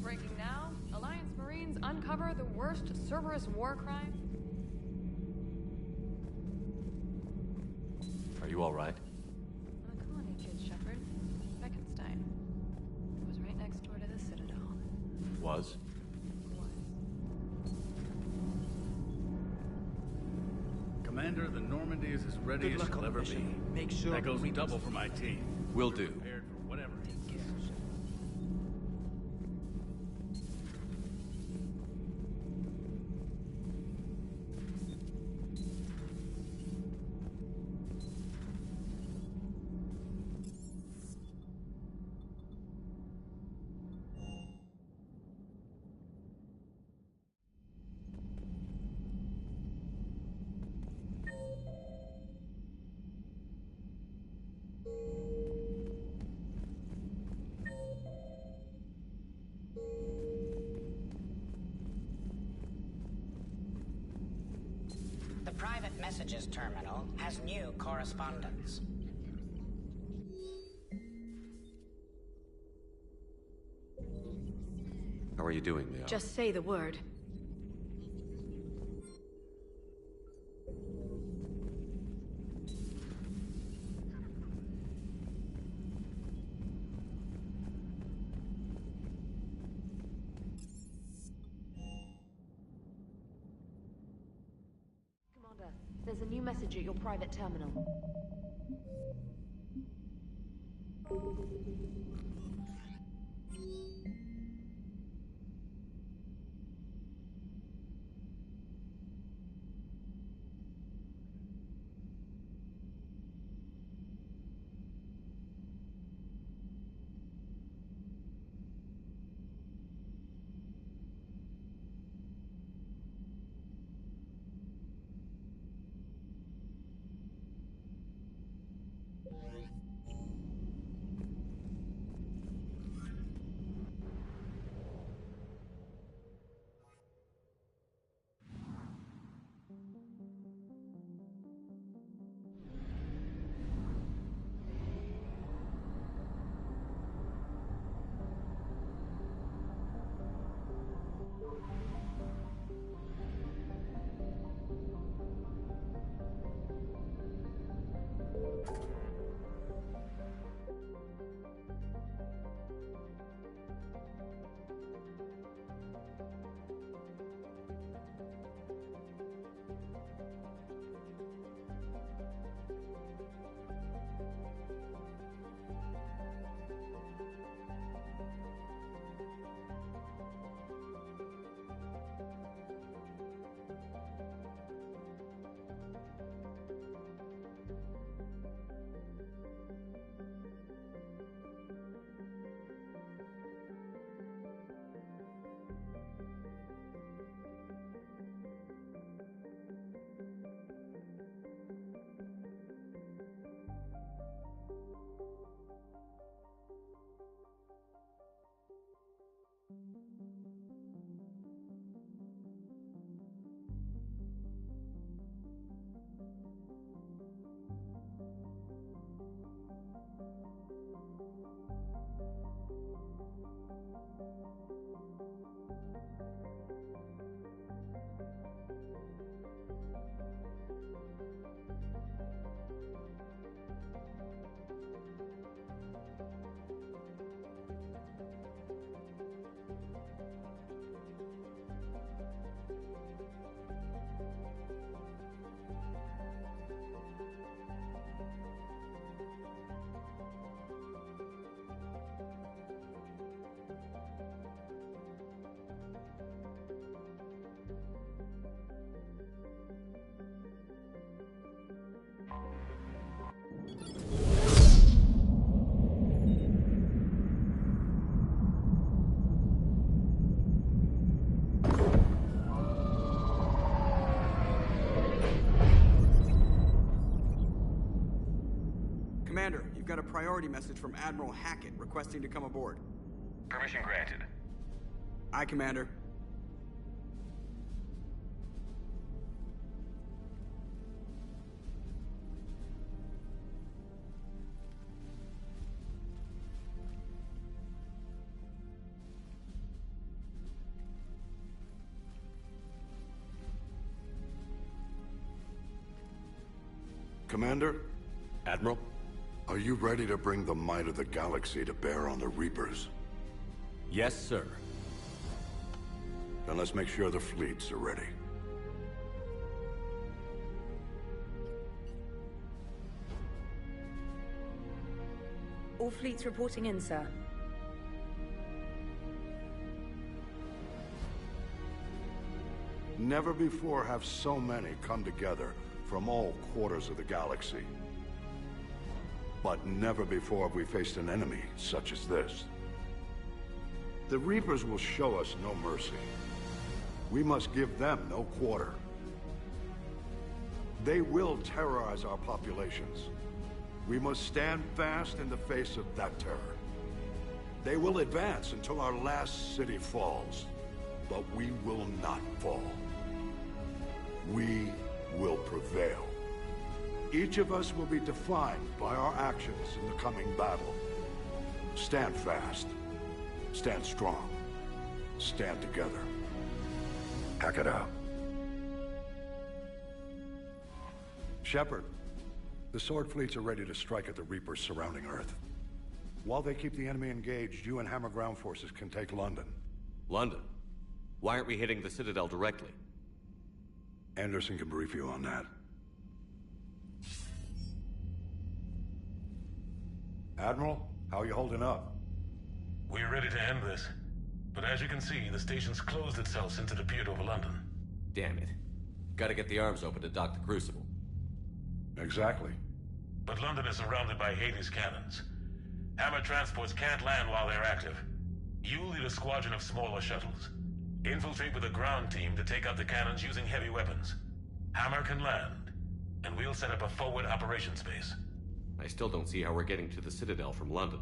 Breaking now, Alliance Marines uncover the worst Cerberus war crime. Are you all right? On a colony kid, Shepard. Beckenstein. It was right next door to the Citadel. Was? Commander, the Normandy is as ready Good as luck she'll on the ever be. mission. Make sure That goes we double for my team. Will do. Prepared for whatever. messages terminal has new correspondence. How are you doing, Leo? Just say the word. Commander, there's a new message at your private terminal. Commander, you've got a priority message from Admiral Hackett requesting to come aboard. Permission granted. Aye, Commander. Commander? Admiral? Are you ready to bring the might of the galaxy to bear on the Reapers? Yes, sir. Then let's make sure the fleets are ready. All fleets reporting in, sir. Never before have so many come together from all quarters of the galaxy. But never before have we faced an enemy such as this. The Reapers will show us no mercy. We must give them no quarter. They will terrorize our populations. We must stand fast in the face of that terror. They will advance until our last city falls, but we will not fall. We will prevail. Each of us will be defined by our actions in the coming battle. Stand fast. Stand strong. Stand together. Hack it out. Shepard, the Sword fleets are ready to strike at the Reapers surrounding Earth. While they keep the enemy engaged, you and Hammer ground forces can take London. London? Why aren't we hitting the Citadel directly? Anderson can brief you on that. Admiral, how are you holding up? We're ready to end this. But as you can see, the station's closed itself since it appeared over London. Damn it. Gotta get the arms open to dock the Crucible. Exactly. But London is surrounded by Hades cannons. Hammer transports can't land while they're active. You lead a squadron of smaller shuttles. Infiltrate with a ground team to take out the cannons using heavy weapons. Hammer can land, and we'll set up a forward operations base. I still don't see how we're getting to the Citadel from London.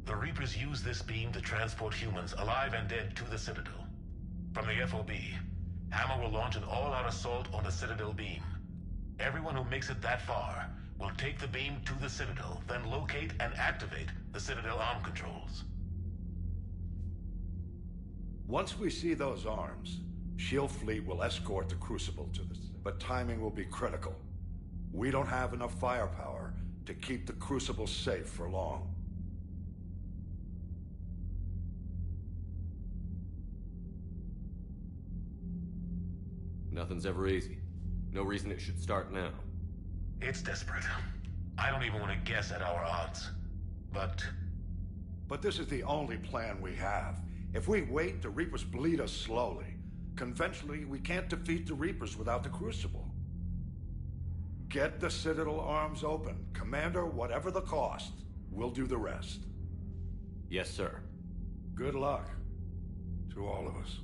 The Reapers use this beam to transport humans, alive and dead, to the Citadel. From the FOB, Hammer will launch an all-out assault on the Citadel beam. Everyone who makes it that far will take the beam to the Citadel, then locate and activate the Citadel arm controls. Once we see those arms, SHIELD fleet will escort the Crucible to the... But timing will be critical. We don't have enough firepower to keep the Crucible safe for long. Nothing's ever easy. No reason it should start now. It's desperate. I don't even want to guess at our odds. But this is the only plan we have. If we wait, the Reapers bleed us slowly. Conventionally, we can't defeat the Reapers without the Crucible. Get the Citadel arms open. Commander, whatever the cost, we'll do the rest. Yes, sir. Good luck to all of us.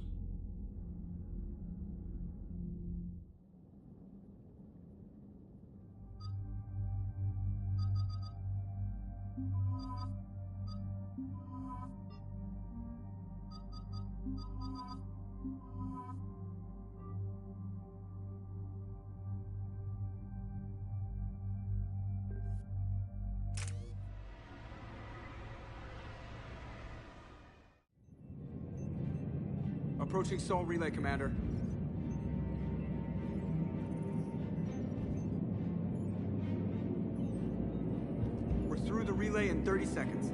Approaching Sol Relay, Commander. We're through the relay in 30 seconds.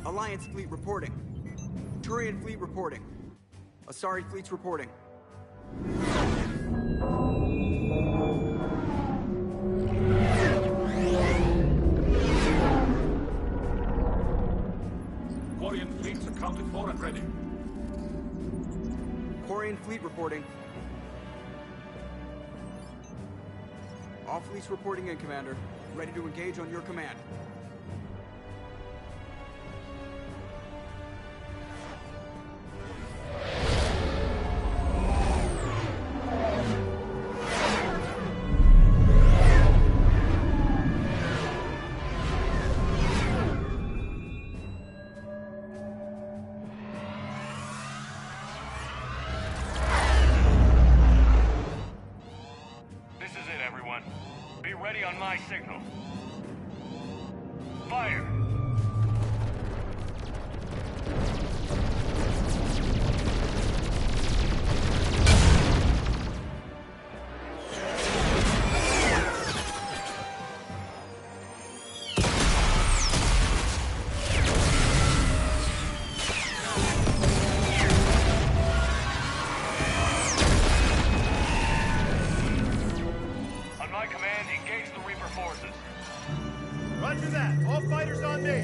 Alliance fleet reporting. Turian fleet reporting. Asari fleets reporting. Quarian fleets accounted for and ready. Quarian fleet reporting. All fleets reporting in, Commander. Ready to engage on your command. Signal. Fire! Roger that. All fighters on me.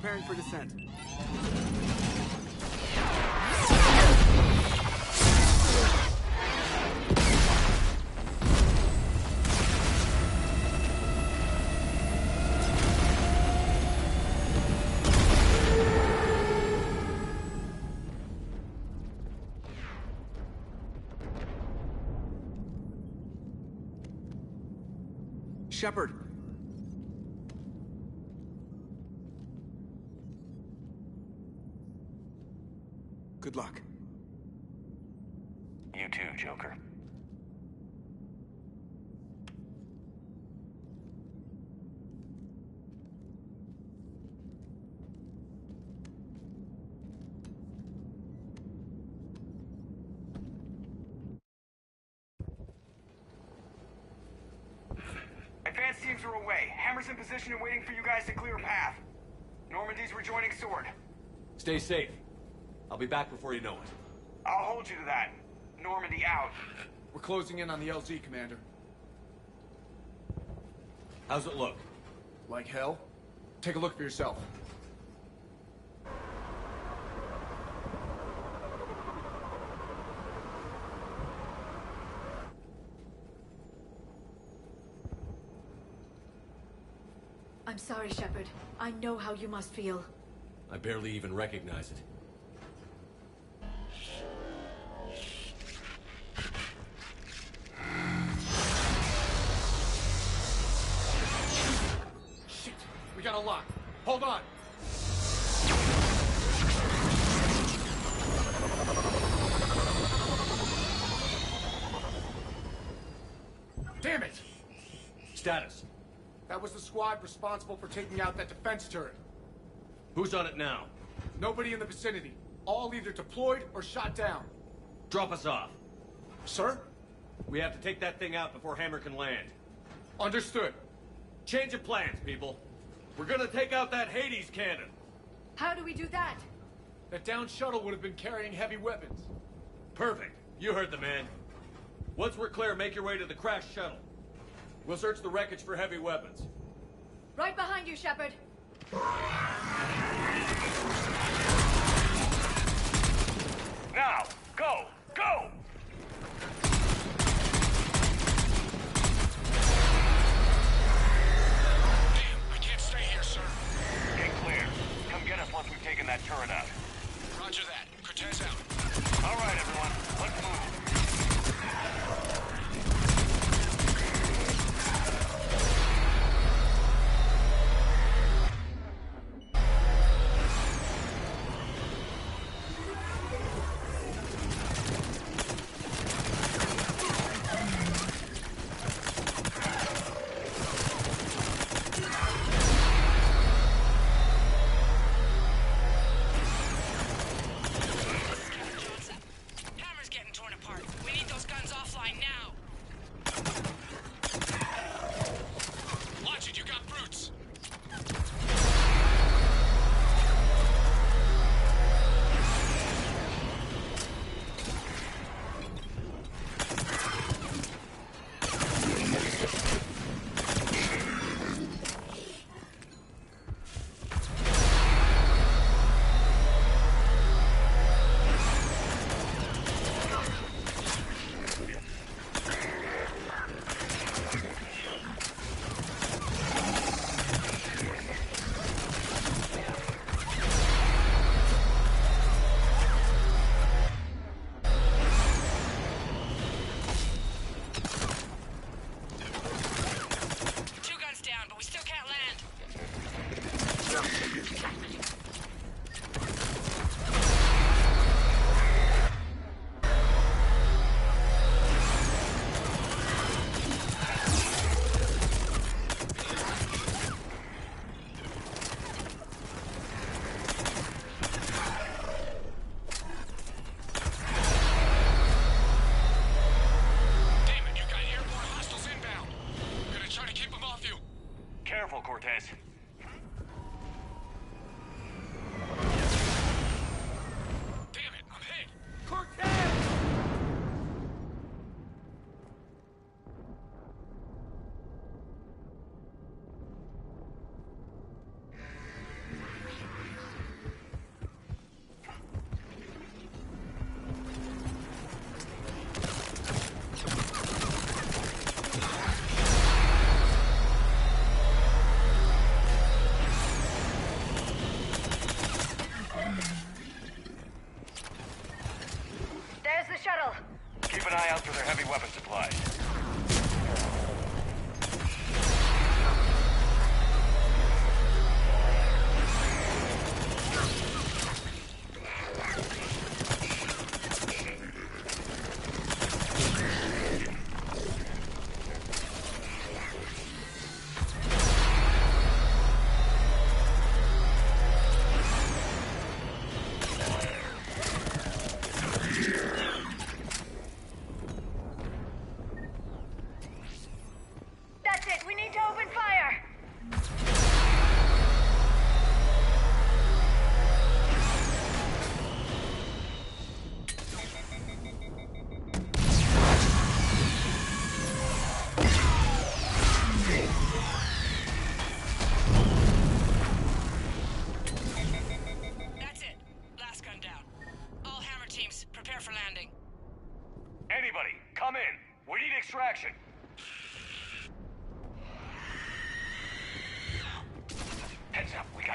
preparing for descent. Shepard! Good luck. You too, Joker. Advanced teams are away. Hammer's in position and waiting for you guys to clear a path. Normandy's rejoining Sword. Stay safe. I'll be back before you know it. I'll hold you to that. Normandy out. We're closing in on the LZ, Commander. How's it look? Like hell? Take a look for yourself. I'm sorry, Shepard. I know how you must feel. I barely even recognize it. Shit! We got a lock. Hold on! Damn it! Status. That was the squad responsible for taking out that defense turret. Who's on it now? Nobody in the vicinity. All either deployed or shot down. Drop us off. Sir? We have to take that thing out before Hammer can land. Understood. Change of plans, people. We're gonna take out that Hades cannon. How do we do that? That downed shuttle would have been carrying heavy weapons. Perfect. You heard the man. Once we're clear, make your way to the crashed shuttle. We'll search the wreckage for heavy weapons. Right behind you, Shepard. Now! Go! Go! Damn, I can't stay here, sir. Get clear. Come get us once we've taken that turret out. Roger that. Cortez out. All right, everyone. Let's move. Cortez. Damn it, I'm hit! Cortez!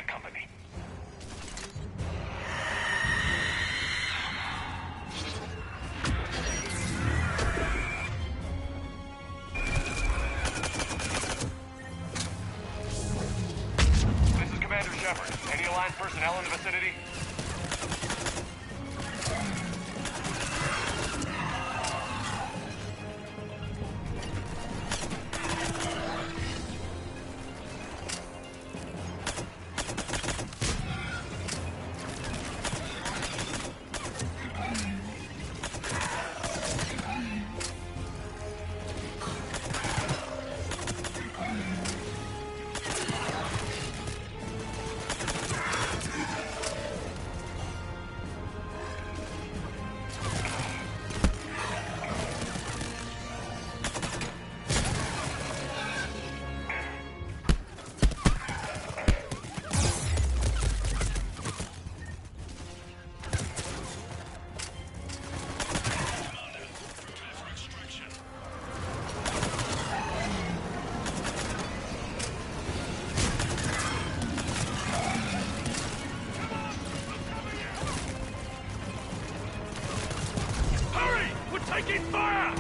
that company. This is Commander Shepard. Any Alliance personnel in the vicinity? Taking fire!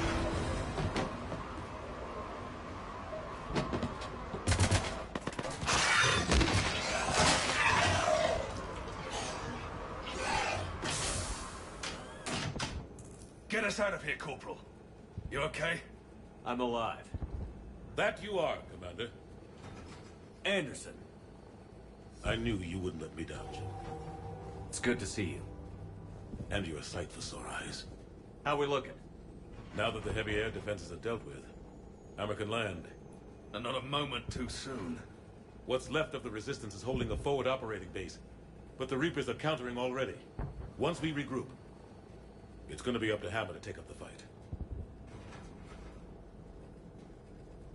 Get us out of here, Corporal. You okay? I'm alive. That you are, Commander. Anderson. I knew you wouldn't let me down, Jim. It's good to see you. And you're a sight for sore eyes. How we looking? Now that the heavy air defenses are dealt with, Hammer can land. And not a moment too soon. What's left of the Resistance is holding a forward operating base, but the Reapers are countering already. Once we regroup, it's gonna be up to Hammer to take up the fight.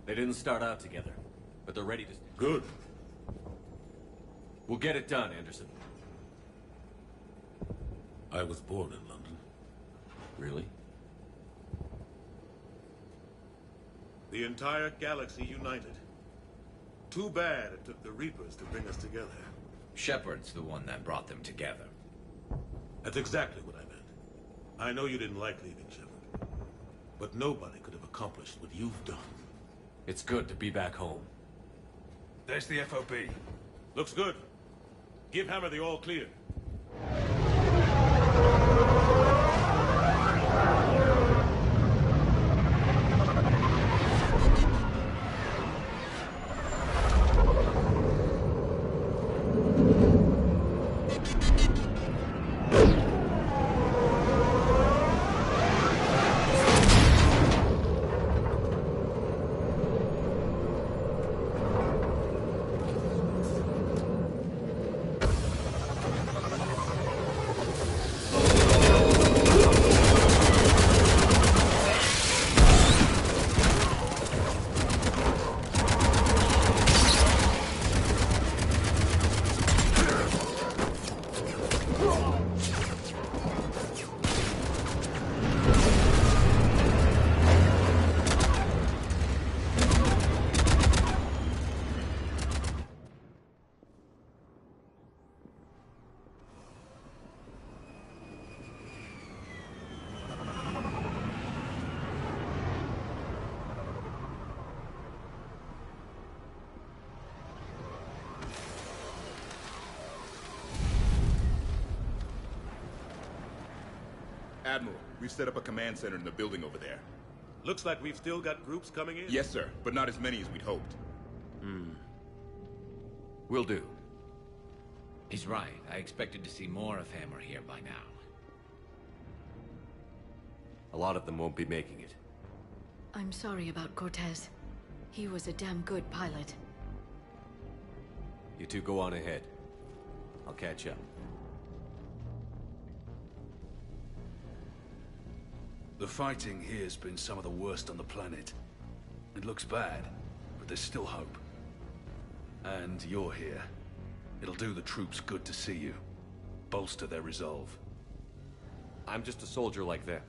They didn't start out together, but they're ready to... Good. We'll get it done, Anderson. I was born in London. Really? The entire galaxy united. Too bad it took the Reapers to bring us together. Shepard's the one that brought them together. That's exactly what I meant. I know you didn't like leaving, Shepard. But nobody could have accomplished what you've done. It's good to be back home. There's the FOB. Looks good. Give Hammer the all clear. Admiral, we've set up a command center in the building over there. Looks like we've still got groups coming in. Yes, sir, but not as many as we'd hoped. Will do. He's right. I expected to see more of Hammer here by now. A lot of them won't be making it. I'm sorry about Cortez. He was a damn good pilot. You two go on ahead. I'll catch up. The fighting here's been some of the worst on the planet. It looks bad, but there's still hope. And you're here. It'll do the troops good to see you. Bolster their resolve. I'm just a soldier like them.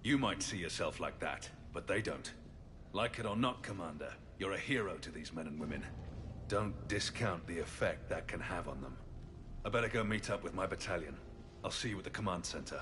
You might see yourself like that, but they don't. Like it or not, Commander, you're a hero to these men and women. Don't discount the effect that can have on them. I better go meet up with my battalion. I'll see you at the command center.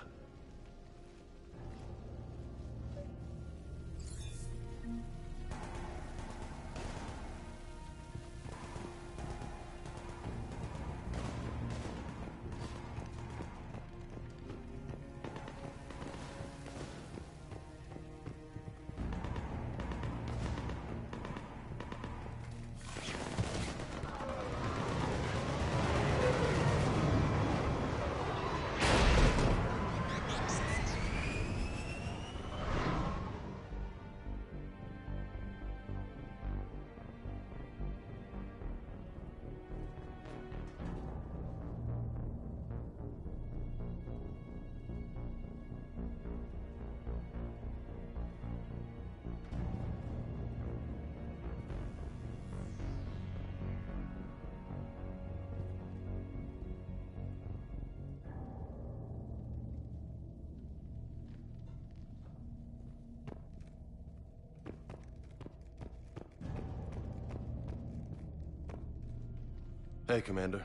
Hey, Commander.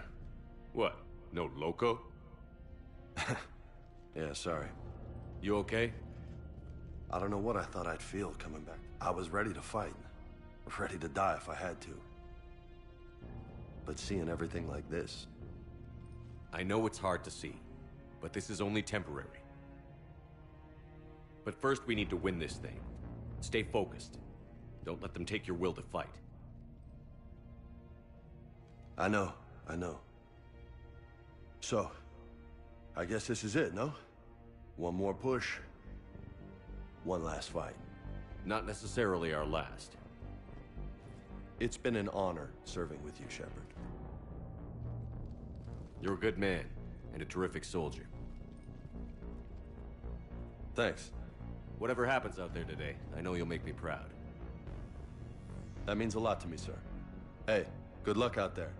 What? No loco? Yeah, sorry. You okay? I don't know what I thought I'd feel coming back. I was ready to fight. Ready to die if I had to. But seeing everything like this... I know it's hard to see, but this is only temporary. But first we need to win this thing. Stay focused. Don't let them take your will to fight. I know. So, I guess this is it, no? One more push. One last fight. Not necessarily our last. It's been an honor serving with you, Shepard. You're a good man, and a terrific soldier. Thanks. Whatever happens out there today, I know you'll make me proud. That means a lot to me, sir. Hey, good luck out there.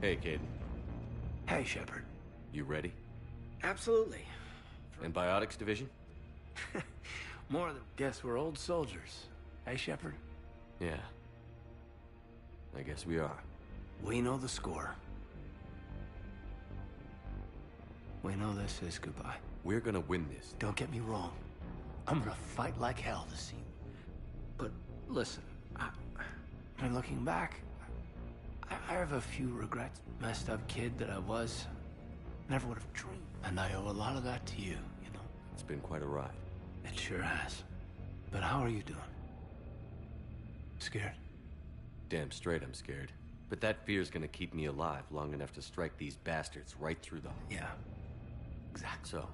Hey, Caden. Hey, Shepard. You ready? Absolutely. Antibiotics division? More than... Guess we're old soldiers. Hey, Shepard? Yeah. I guess we are. We know the score. We know this is goodbye. We're gonna win this. Don't get me wrong. I'm gonna fight like hell to see. But listen, I'm looking back. I have a few regrets. Messed up kid that I was. Never would have dreamed. And I owe a lot of that to you, you know? It's been quite a ride. It sure has. But how are you doing? Scared? Damn straight I'm scared. But that fear's gonna keep me alive long enough to strike these bastards right through the... Yeah. Exactly. So?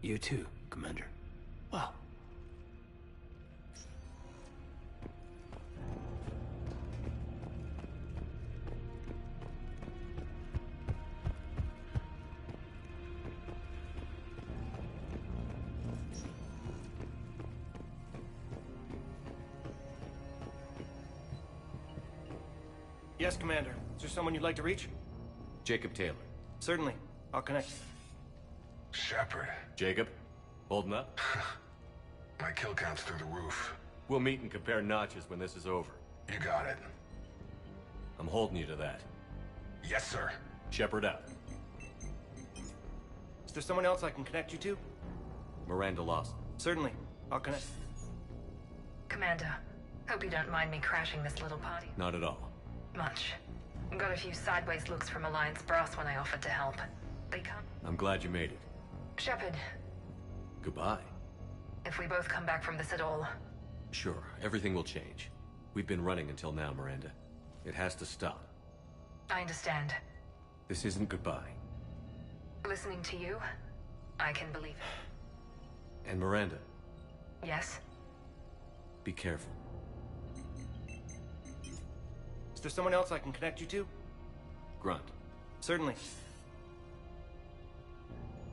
You too, Commander. Well... Yes, Commander. Is there someone you'd like to reach? Jacob Taylor. Certainly. I'll connect. Shepard. Jacob? Holding up? My kill count's through the roof. We'll meet and compare notches when this is over. You got it. I'm holding you to that. Yes, sir. Shepard out. Is there someone else I can connect you to? Miranda Lawson. Certainly. I'll connect. Commander, hope you don't mind me crashing this little party. Not at all. Much. Got a few sideways looks from Alliance brass when I offered to help. They can't. I'm glad you made it. Shepard, Goodbye. if we both come back from this at all, Sure, everything will change. We've been running until now, Miranda. It has to stop. I understand. This isn't goodbye. Listening to you, I can believe it. And Miranda, Yes? Be careful. Is there someone else I can connect you to? Grunt. Certainly.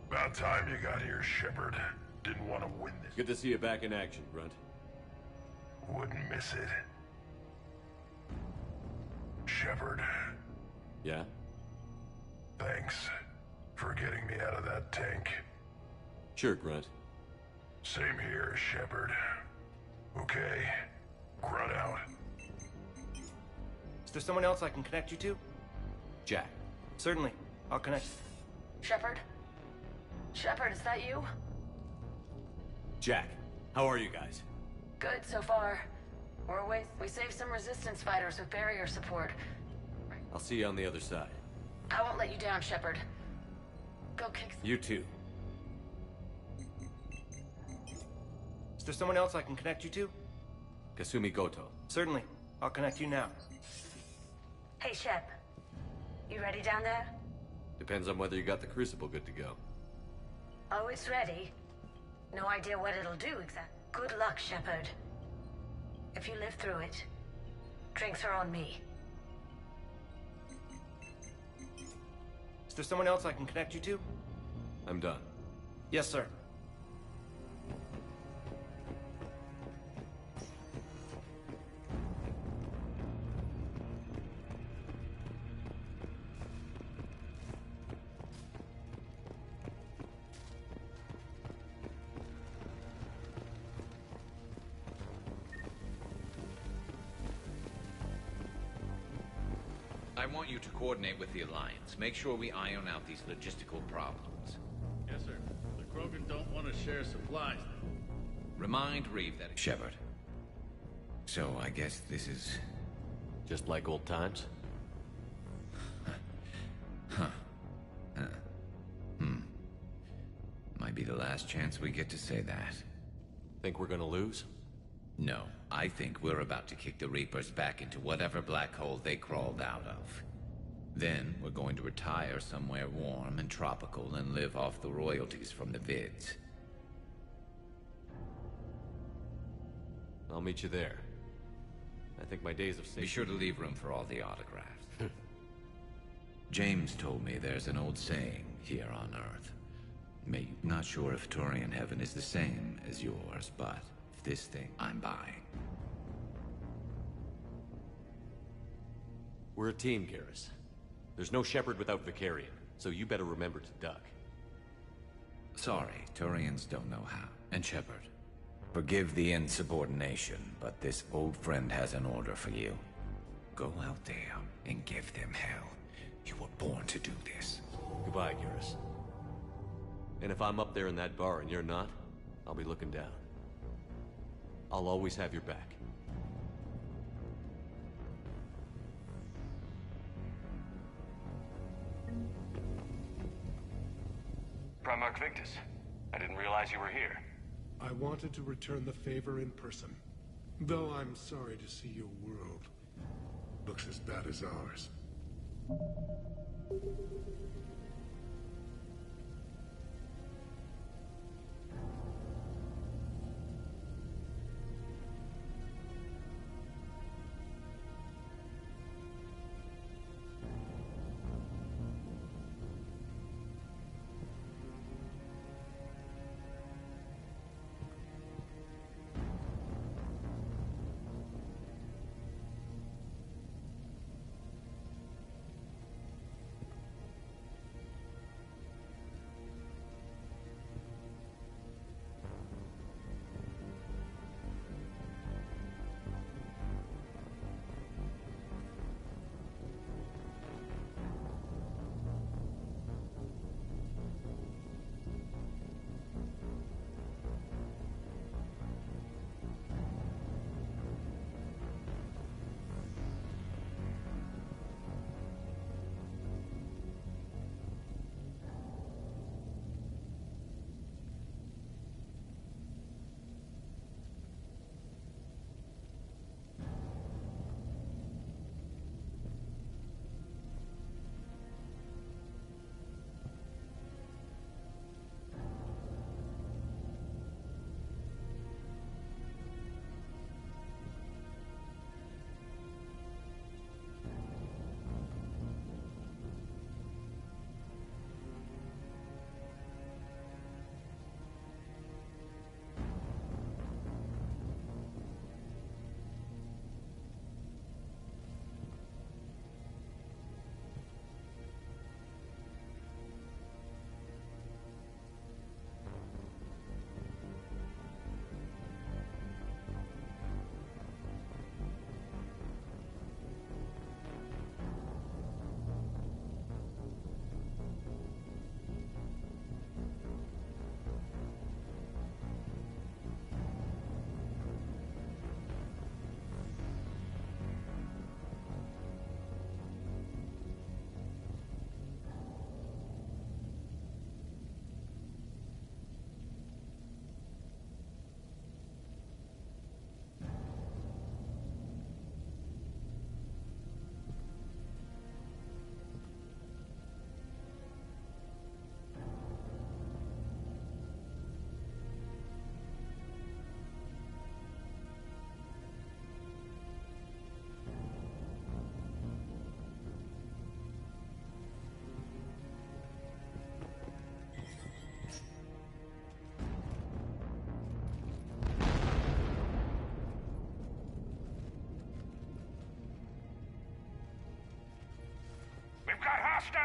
About time you got here, Shepard. Didn't want to win this. Good to see you back in action, Grunt. Wouldn't miss it. Shepard. Yeah? Thanks for getting me out of that tank. Sure, Grunt. Same here, Shepard. Okay. Grunt out. Is there someone else I can connect you to? Jack. Certainly. I'll connect. Shepard? Shepard, is that you? Jack, how are you guys? Good so far. We're away. We saved some resistance fighters with barrier support. I'll see you on the other side. I won't let you down, Shepard. Go kick. You too. Is there someone else I can connect you to? Kasumi Goto. Certainly. I'll connect you now. Hey, Shep. You ready down there? Depends on whether you got the crucible good to go. Oh, it's ready. No idea what it'll do exactly. Good luck, Shepard. If you live through it, drinks are on me. Is there someone else I can connect you to? I'm done. Yes, sir. I want you to coordinate with the Alliance. Make sure we iron out these logistical problems. Yes, sir. The Krogan don't want to share supplies. Remind Reeve that... Shepard. So, I guess this is... just like old times? Might be the last chance we get to say that. Think we're gonna lose? No, I think we're about to kick the Reapers back into whatever black hole they crawled out of. Then, we're going to retire somewhere warm and tropical and live off the royalties from the vids. I'll meet you there. I think my days of safety... Be sure to leave room for all the autographs. James told me there's an old saying here on Earth. Not sure if Turian heaven is the same as yours, but this thing I'm buying. We're a team, Garrus. There's no Shepard without Vicarion, so you better remember to duck. Sorry, Turians don't know how. And Shepard, forgive the insubordination, but this old friend has an order for you. Go out there and give them hell. You were born to do this. Goodbye, Garrus. And if I'm up there in that bar and you're not, I'll be looking down. I'll always have your back. Primarch Victus, I didn't realize you were here. I wanted to return the favor in person. Though I'm sorry to see your world looks as bad as ours.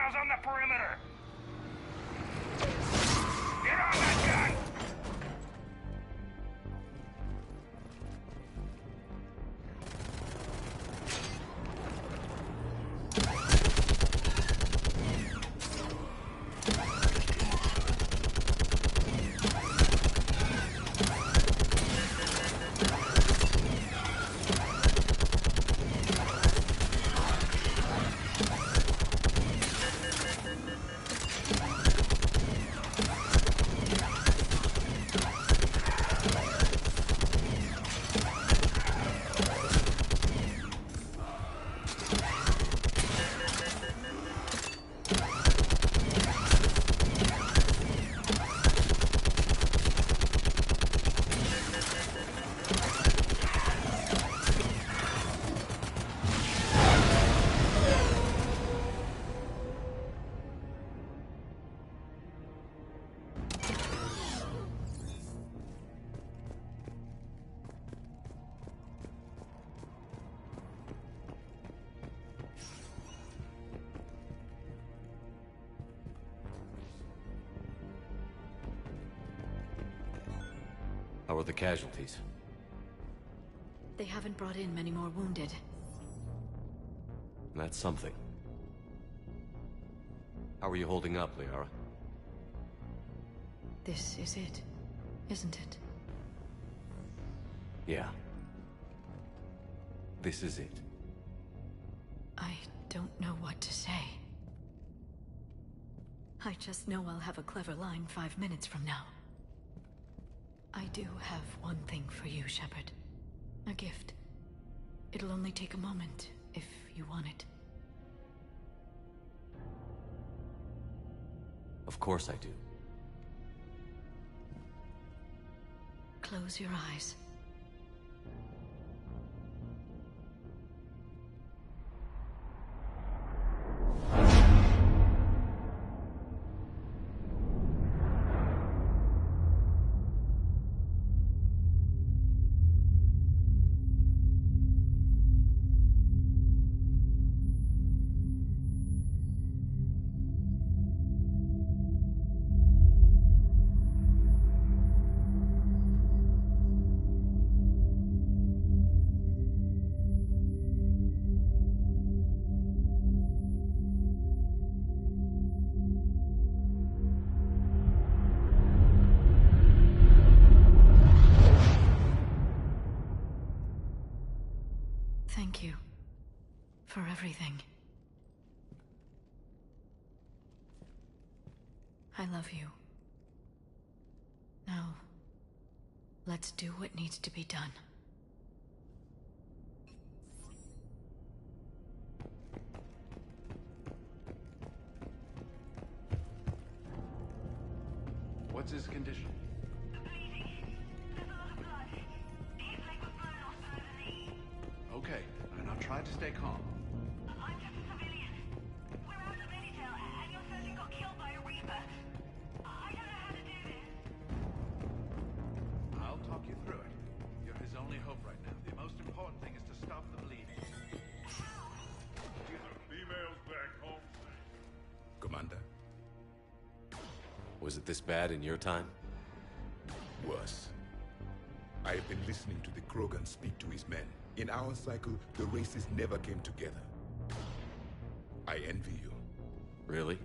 hostiles on the perimeter! Get on that gun! How are the casualties? They haven't brought in many more wounded. That's something. How are you holding up, Liara? This is it, isn't it? Yeah. This is it. I don't know what to say. I just know I'll have a clever line 5 minutes from now. I do have one thing for you, Shepard. A gift. It'll only take a moment, if you want it. Of course I do. Close your eyes. Thank you for everything. I love you. Now, let's do what needs to be done. What's his condition? Okay, and I'll try to stay calm. I'm just a civilian. We're out of intel, and your surgeon got killed by a Reaper. I don't know how to do this. I'll talk you through it. You're his only hope right now. The most important thing is to stop the bleeding. Get the females back home. Commander? Was it this bad in your time? Worse. I have been listening to the Krogan speak to his men. In our cycle, the races never came together. I envy you. Really?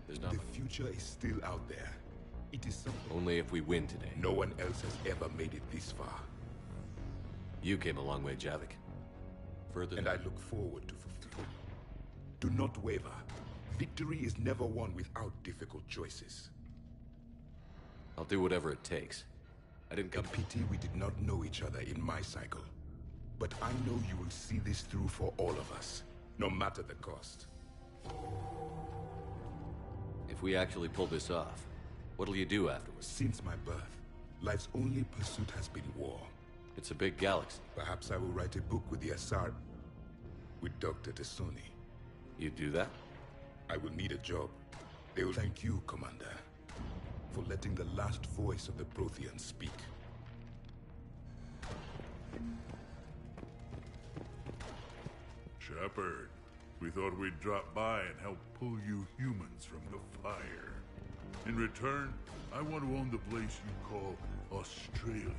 There's not. The future is still out there. It is something. Only if we win today. No one else has ever made it this far. You came a long way, Javik. Further. And I look forward to fulfilling. Do not waver. Victory is never won without difficult choices. I'll do whatever it takes. I didn't come. A pity we did not know each other in my cycle. But I know you will see this through for all of us, no matter the cost. If we actually pull this off, what'll you do afterwards? Since my birth, life's only pursuit has been war. It's a big galaxy. Perhaps I will write a book with the Asar, with Dr. T'Soni. You do that? I will need a job. They will thank you, Commander, for letting the last voice of the Protheans speak. Shepard, We thought we'd drop by and help pull you humans from the fire. In return, I want to own the place you call Australia.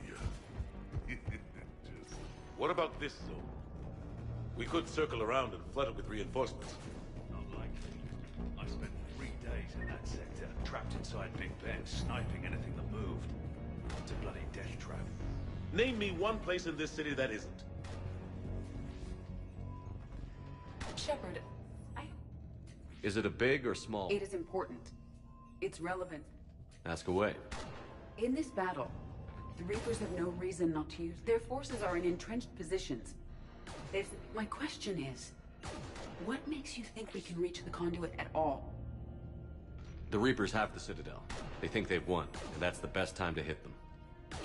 What about this zone? We could circle around and flood it with reinforcements. Not likely. I spent 3 days in that sector, trapped inside Big Ben, sniping anything that moved. It's a bloody death trap. Name me one place in this city that isn't. Shepard, Is it a big or small? it is important. It's relevant. Ask away. In this battle, the Reapers have no reason not to use. Their forces are in entrenched positions. My question is, what makes you think we can reach the conduit at all? The Reapers have the Citadel. They think they've won, and that's the best time to hit them.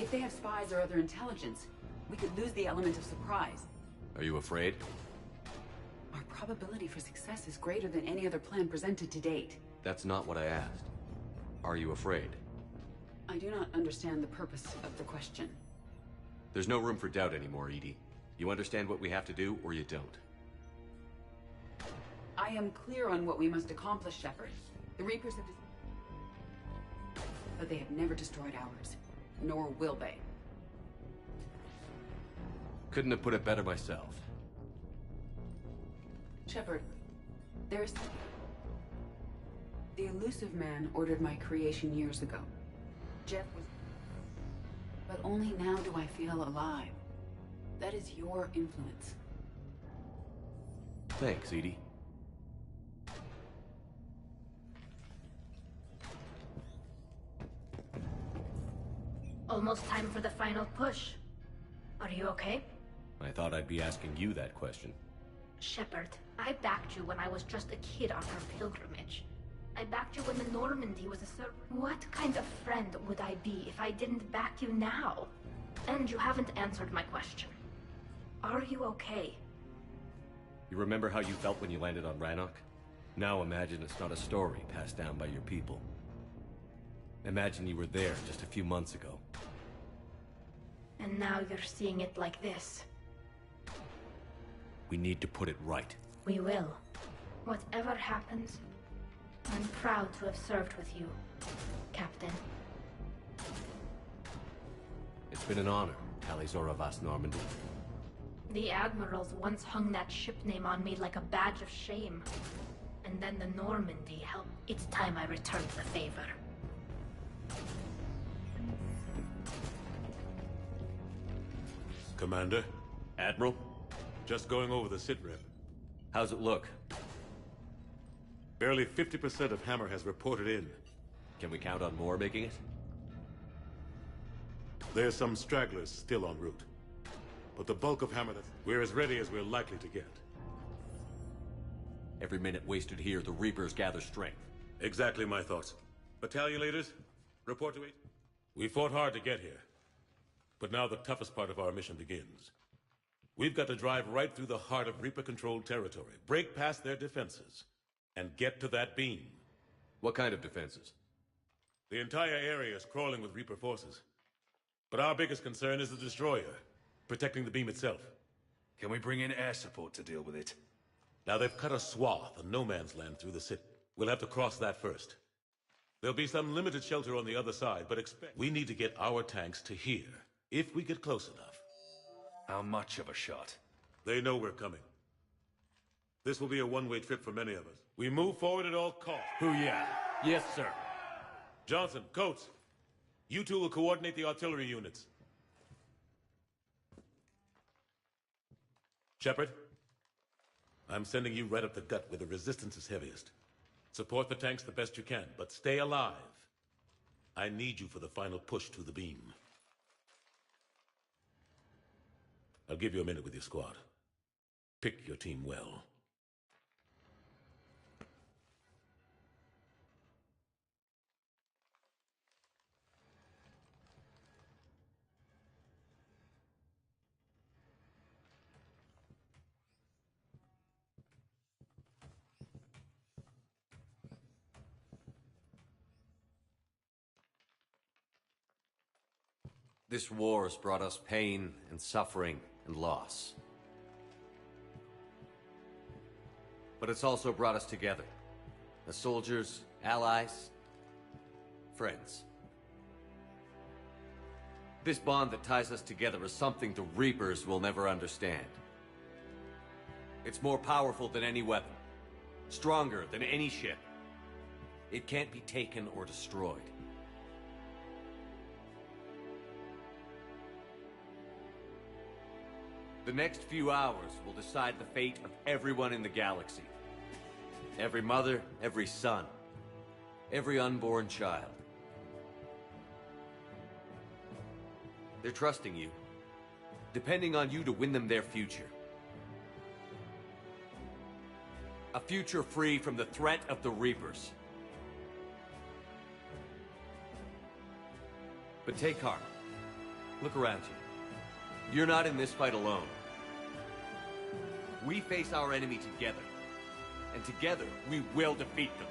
If they have spies or other intelligence, we could lose the element of surprise. Are you afraid? Our probability for success is greater than any other plan presented to date. That's not what I asked. Are you afraid? I do not understand the purpose of the question. There's no room for doubt anymore, Edie. You understand what we have to do, or you don't. I am clear on what we must accomplish, Shepard. The Reapers have... But they have never destroyed ours. Nor will they. Couldn't have put it better myself. Shepard, there's... The elusive man ordered my creation years ago. Jeff was... But only now do I feel alive. That is your influence. Thanks, Edie. Almost time for the final push. Are you okay? I thought I'd be asking you that question. Shepard, I backed you when I was just a kid on her pilgrimage. I backed you when the Normandy was a What kind of friend would I be if I didn't back you now? And you haven't answered my question. Are you okay? You remember how you felt when you landed on Rannoch? Now imagine it's not a story passed down by your people. Imagine you were there just a few months ago. And now you're seeing it like this. We need to put it right. We will. Whatever happens, I'm proud to have served with you, Captain. It's been an honor, Talizora Vas Normandy. The Admirals once hung that ship name on me like a badge of shame. And then the Normandy helped. It's time I returned the favor. Commander? Admiral? Just going over the sitrep. How's it look? Barely 50% of Hammer has reported in. Can we count on more making it? There's some stragglers still en route. But the bulk of Hammer, we're as ready as we're likely to get. Every minute wasted here, the Reapers gather strength. Exactly my thoughts. Battalion leaders, report to it. We fought hard to get here. But now the toughest part of our mission begins. We've got to drive right through the heart of Reaper-controlled territory, break past their defenses, and get to that beam. What kind of defenses? The entire area is crawling with Reaper forces. But our biggest concern is the destroyer, protecting the beam itself. Can we bring in air support to deal with it? Now they've cut a swath of no man's land through the city. We'll have to cross that first. There'll be some limited shelter on the other side, but we need to get our tanks to here, if we get close enough. How much of a shot? They know we're coming. This will be a one-way trip for many of us. We move forward at all costs. Booyah! Yes, sir. Johnson, Coates, you two will coordinate the artillery units. Shepard, I'm sending you right up the gut where the resistance is heaviest. Support the tanks the best you can, but stay alive. I need you for the final push to the beam. I'll give you a minute with your squad. Pick your team well. This war has brought us pain and suffering and loss. But it's also brought us together. As soldiers, allies, friends. This bond that ties us together is something the Reapers will never understand. It's more powerful than any weapon. Stronger than any ship. It can't be taken or destroyed. The next few hours will decide the fate of everyone in the galaxy. Every mother, every son, every unborn child. They're trusting you, depending on you to win them their future. A future free from the threat of the Reapers. But take heart. Look around you. You're not in this fight alone. We face our enemy together. And together, we will defeat them.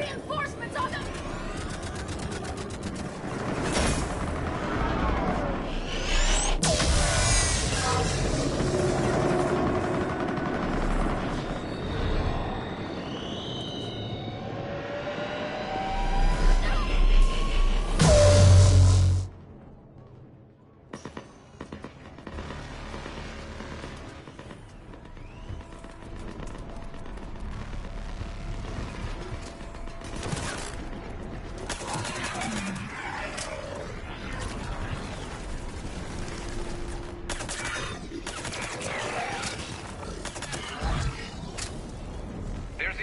Reinforcements on them!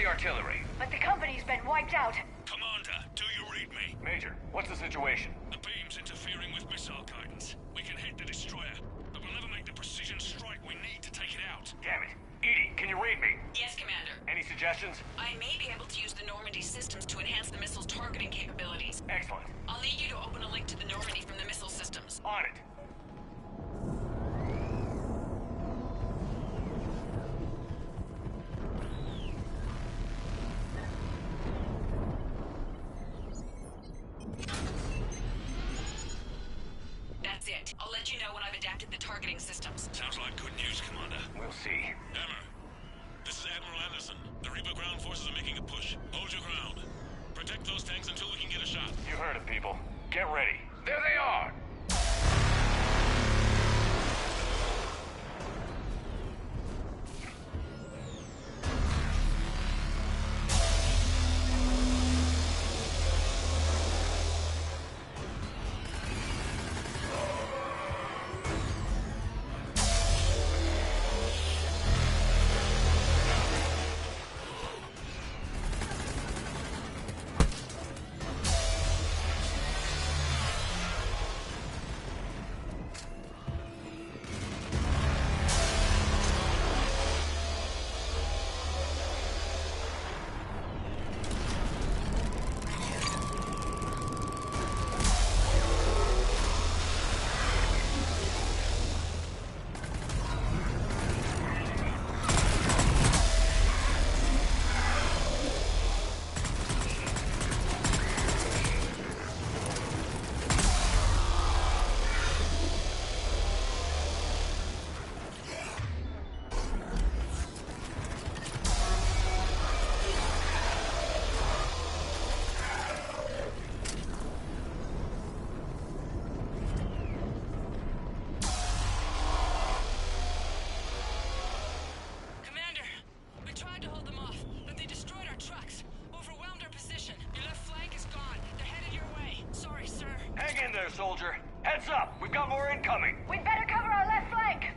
Artillery. But the company's been wiped out. Commander, do you read me? Major, what's the situation? The beam's interfering with missile guidance. We can hit the destroyer, but we'll never make the precision strike we need to take it out. Damn it. Edie, can you read me? Yes, Commander. Any suggestions? I may be able to use the Normandy systems to enhance the missile's targeting capabilities. Excellent. I'll need you to open a link to the Normandy from the missile systems. On it. That's it. I'll let you know when I've adapted the targeting systems. Sounds like good news, Commander. We'll see. Hammer, this is Admiral Anderson. The Reaper ground forces are making a push. Hold your ground. Protect those tanks until we can get a shot. You heard it, people. Get ready. There they are! Soldier. Heads up! We've got more incoming! We'd better cover our left flank!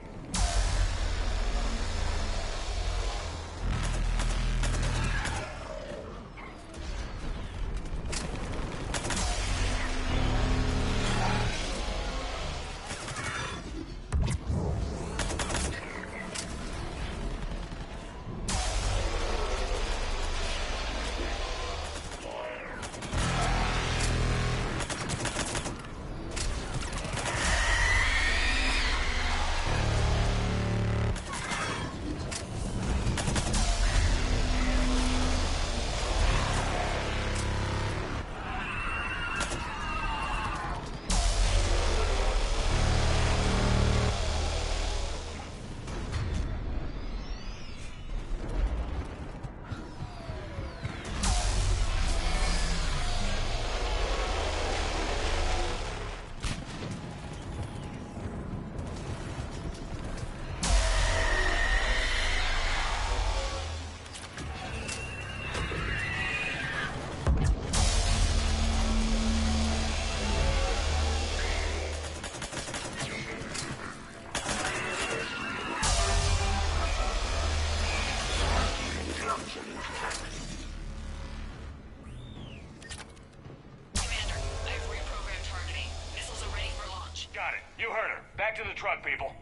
Back to the truck, people.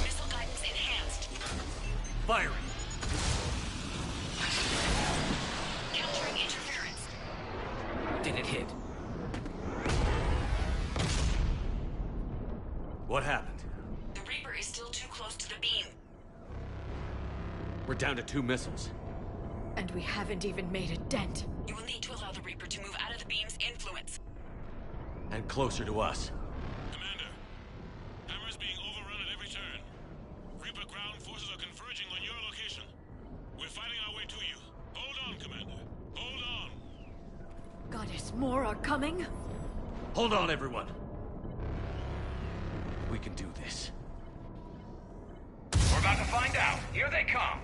Missile guidance enhanced. Firing. Countering interference. Did it hit? What happened? The Reaper is still too close to the beam. We're down to 2 missiles. And we haven't even made a dent. You will need to allow the Reaper to move out of the beam's influence. And closer to us. Commander, Hammer's being overrun at every turn. Reaper ground forces are converging on your location. We're fighting our way to you. Hold on, Commander. Hold on. Goddess, more are coming? Hold on, everyone. We can do this. We're about to find out. Here they come.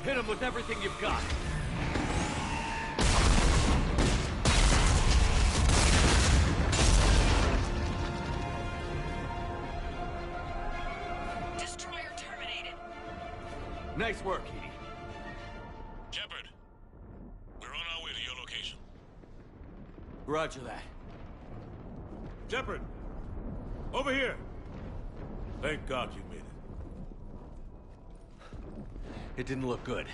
Hit him with everything you've got. Destroyer terminated. Nice work, Edie. Shepard, we're on our way to your location. Roger that. Shepard, over here. Thank God you made it. It didn't look good.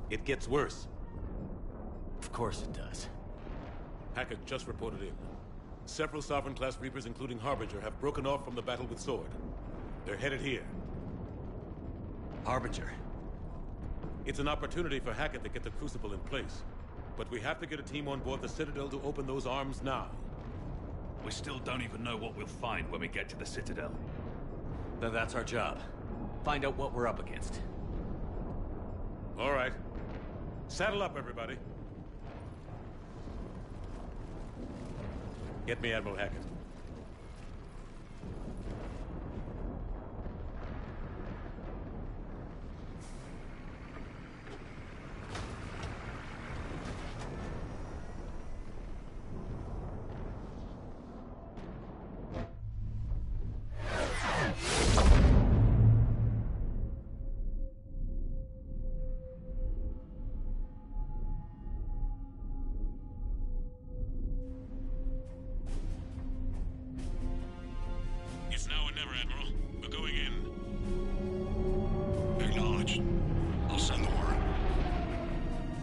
It gets worse. Of course it does. Hackett just reported in. Several Sovereign-class Reapers, including Harbinger, have broken off from the battle with Sword. They're headed here. Harbinger? It's an opportunity for Hackett to get the Crucible in place. But we have to get a team on board the Citadel to open those arms now. We still don't even know what we'll find when we get to the Citadel. Then that's our job. Find out what we're up against. All right. Saddle up, everybody. Get me Admiral Hackett. It's now or never, Admiral. We're going in. Acknowledged. I'll send the word.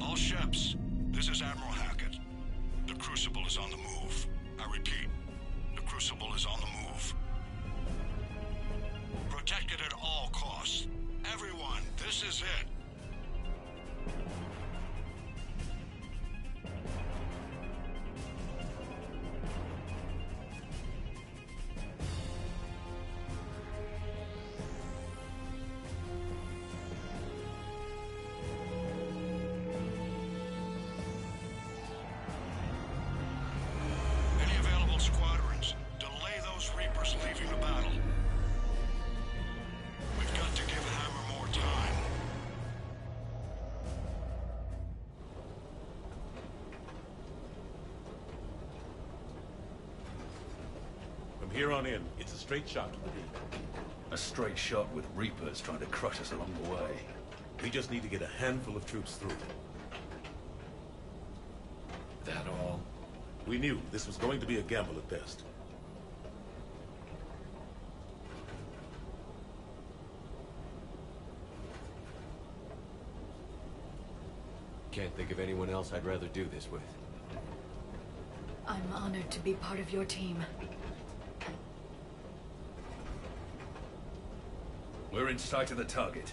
All ships, this is Admiral Hackett. The Crucible is on the move. I repeat, the Crucible is on the move. Protect it at all costs. Everyone, this is it. Any available squadrons, delay those Reapers leaving the battle. We've got to give Hammer more time. From here on in, it's a straight shot. A straight shot with Reapers trying to crush us along the way. We just need to get a handful of troops through. That all? We knew this was going to be a gamble at best. Can't think of anyone else I'd rather do this with. I'm honored to be part of your team. We're in sight of the target.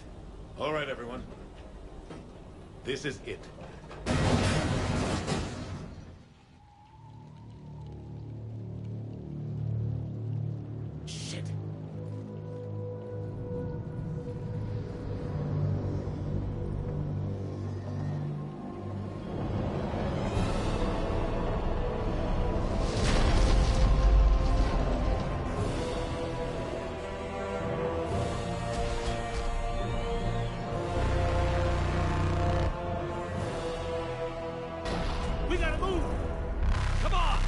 All right, everyone. This is it. Shit. We gotta move! Come on!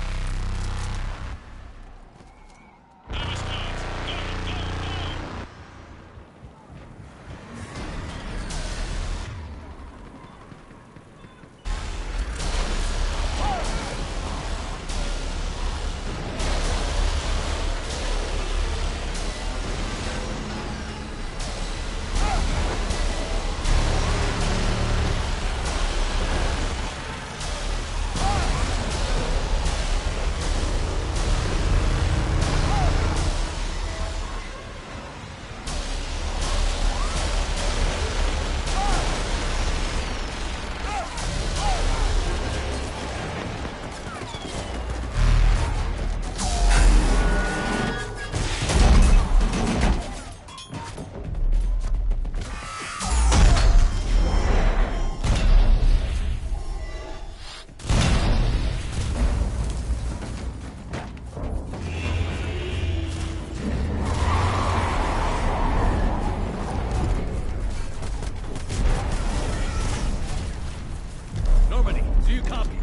Normandy, do you copy?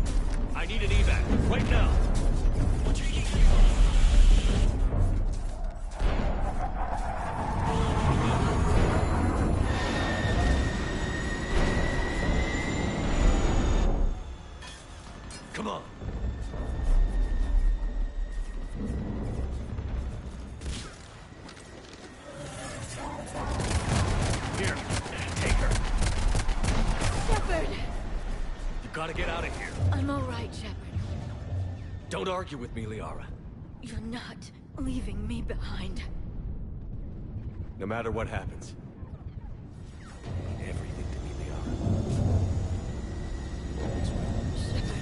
I need an evac, right now. Come on. Here, take her. Shepard! You gotta get out of here. I'm all right, Shepard. Don't argue with me, Liara. You're not leaving me behind. No matter what happens. Everything to me, Liara. Shepard,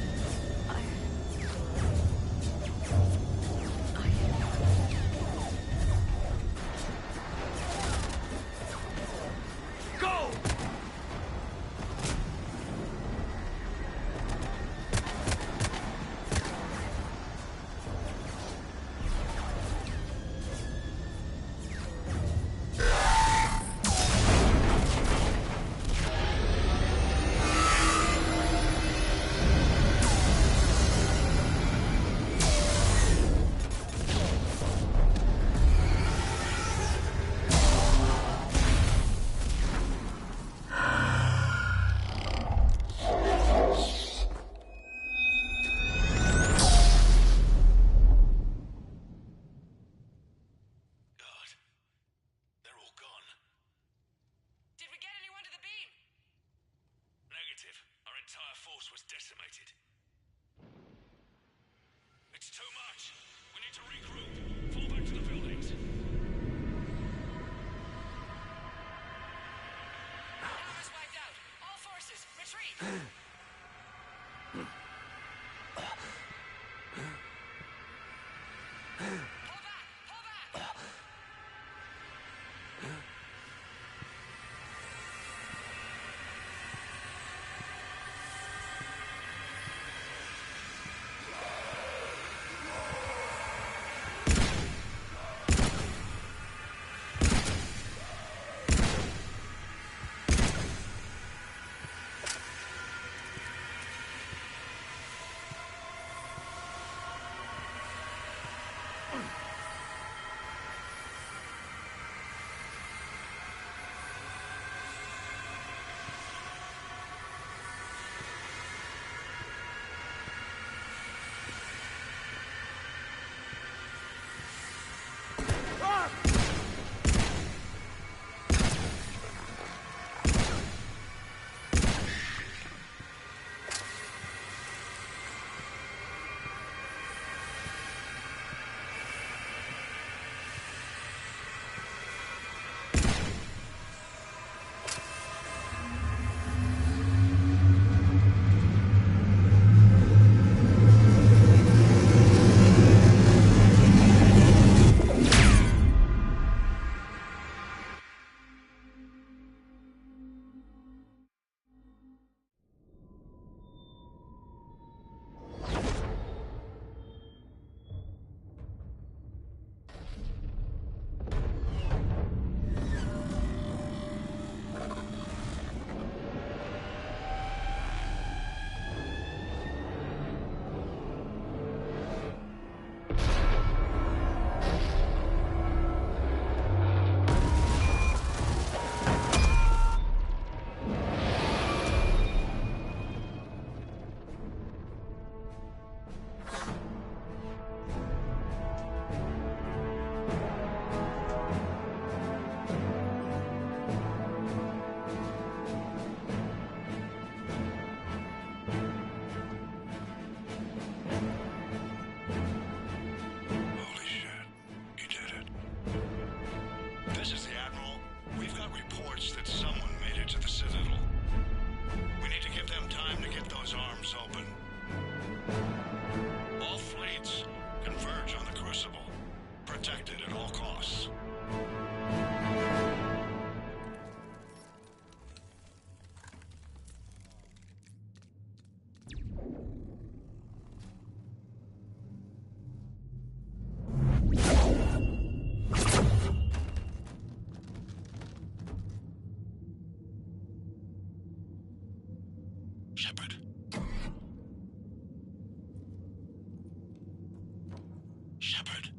Shepard.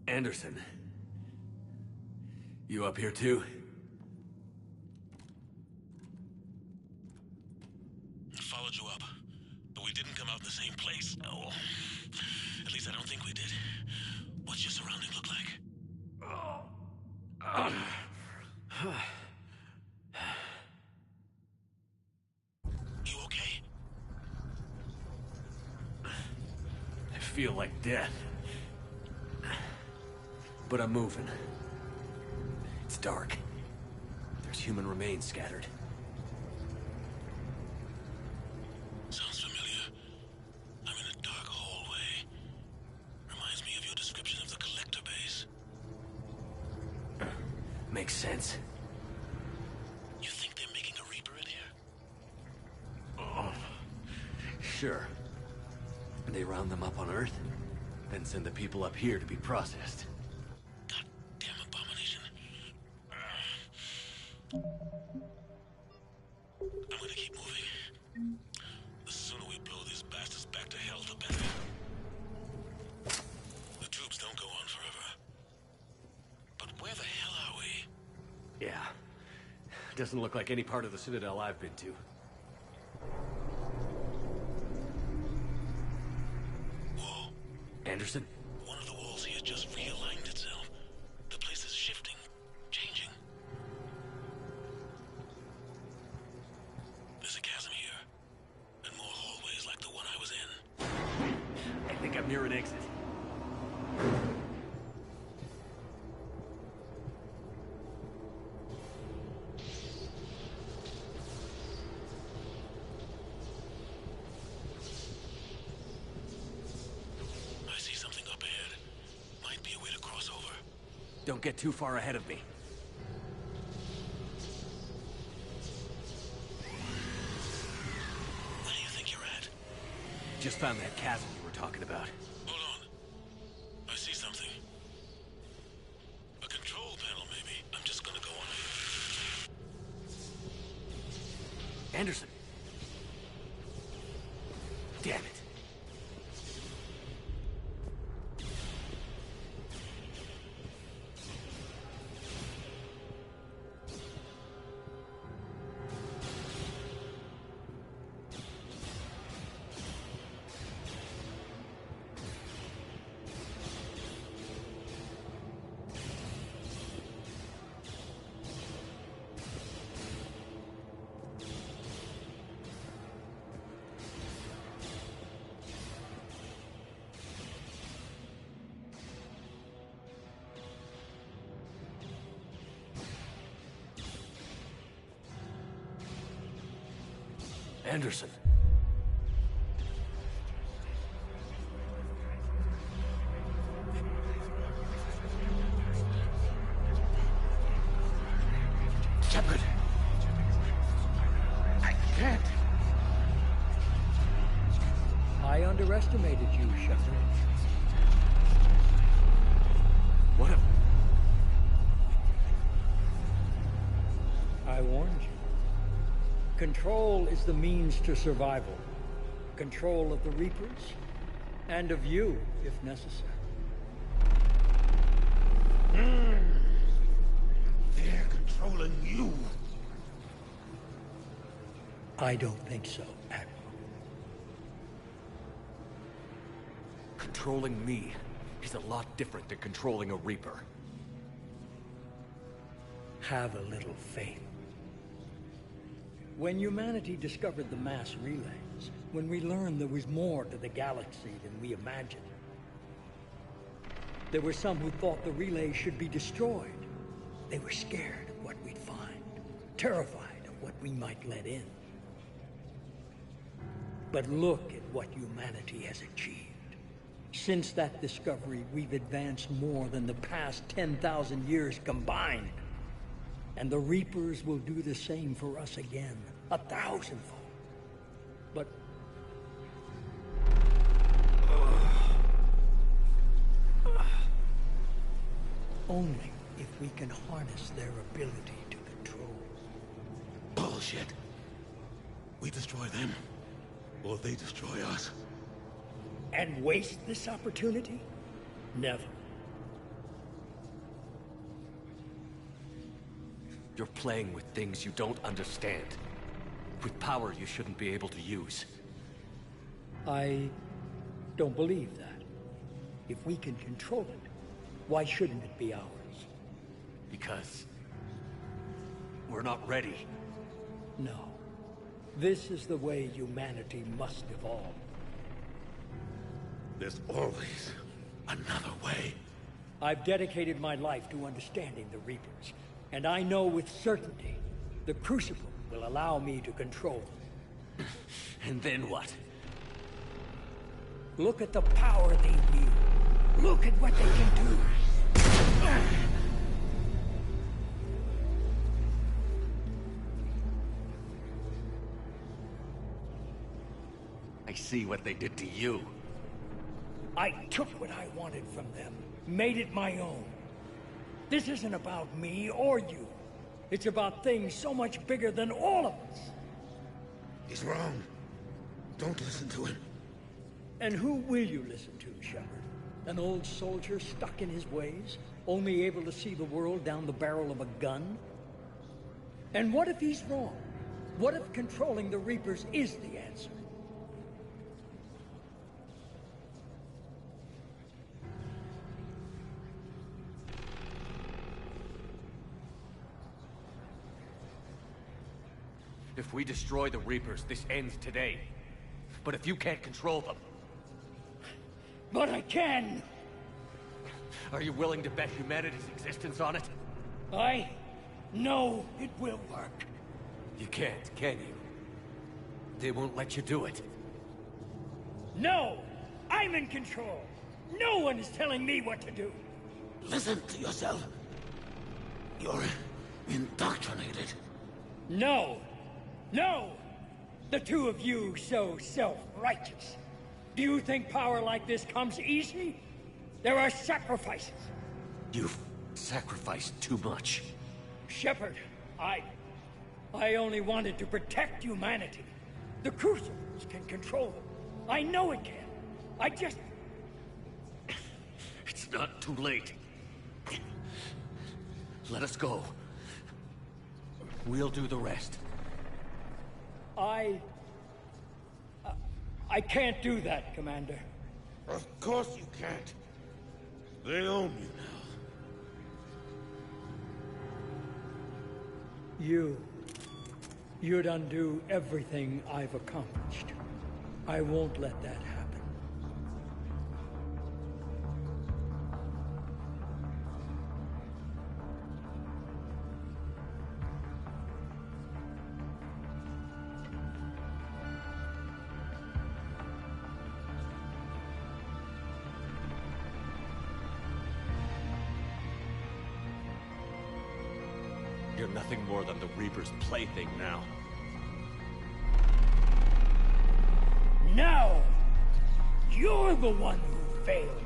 Anderson. You up here too? Followed you up, but we didn't come out in the same place. Oh, at least I don't think we did. What's your surroundings look like? You okay? I feel like death. But I'm moving. It's dark. There's human remains scattered. Sounds familiar. I'm in a dark hallway. Reminds me of your description of the collector base. Makes sense. You think they're making a Reaper in here? Oh, sure. They round them up on Earth, then send the people up here to be processed. Goddamn abomination. I'm gonna keep moving. The sooner we blow these bastards back to hell, the better. The tubes don't go on forever. But where the hell are we? Yeah. Doesn't look like any part of the Citadel I've been to. Whoa. Anderson? One of the walls here just realigned itself. The place is shifting, changing. There's a chasm here, and more hallways like the one I was in. I think I'm near an exit. I see something up ahead. Might be a way to cross over. Don't get too far ahead of me. Where do you think you're at? Just found that chasm you were talking about. Hold on. I see something. A control panel, maybe. I'm just gonna go on here. Anderson! Damn it. Anderson. Shepard! I can't! I underestimated you, Shepard. What if... I warned you. Control is the means to survival. Control of the Reapers, and of you, if necessary. They're controlling you. I don't think so, Admiral. Controlling me is a lot different than controlling a Reaper. Have a little faith. When humanity discovered the mass relays, when we learned there was more to the galaxy than we imagined, there were some who thought the relays should be destroyed. They were scared of what we'd find, terrified of what we might let in. But look at what humanity has achieved. Since that discovery, we've advanced more than the past 10,000 years combined. And the Reapers will do the same for us again, 1,000-fold. But... only if we can harness their ability to control. Bullshit. We destroy them, or they destroy us. And waste this opportunity? Never. You're playing with things you don't understand. With power you shouldn't be able to use. I don't believe that. If we can control it, why shouldn't it be ours? Because we're not ready. No. This is the way humanity must evolve. There's always another way. I've dedicated my life to understanding the Reapers, and I know with certainty the Crucible will allow me to control them. And then what? Look at the power they wield. Look at what they can do. I see what they did to you. I took what I wanted from them, made it my own. This isn't about me or you. It's about things so much bigger than all of us. He's wrong. Don't listen to him. And who will you listen to, Shepard? An old soldier stuck in his ways, only able to see the world down the barrel of a gun? And what if he's wrong? What if controlling the Reapers is the answer? If we destroy the Reapers, this ends today. But if you can't control them... But I can! Are you willing to bet humanity's existence on it? I know it will work. You can't, can you? They won't let you do it. No! I'm in control! No one is telling me what to do! Listen to yourself. You're indoctrinated. No! No! The two of you so self-righteous. Do you think power like this comes easy? There are sacrifices. You've sacrificed too much. Shepard, I only wanted to protect humanity. The Crucibles can control them. I know it can. I just... It's not too late. Let us go. We'll do the rest. I can't do that, Commander. Of course you can't. They own you now. You'd undo everything I've accomplished. I won't let that happen. You're nothing more than the Reaper's plaything now. No! You're the one who failed.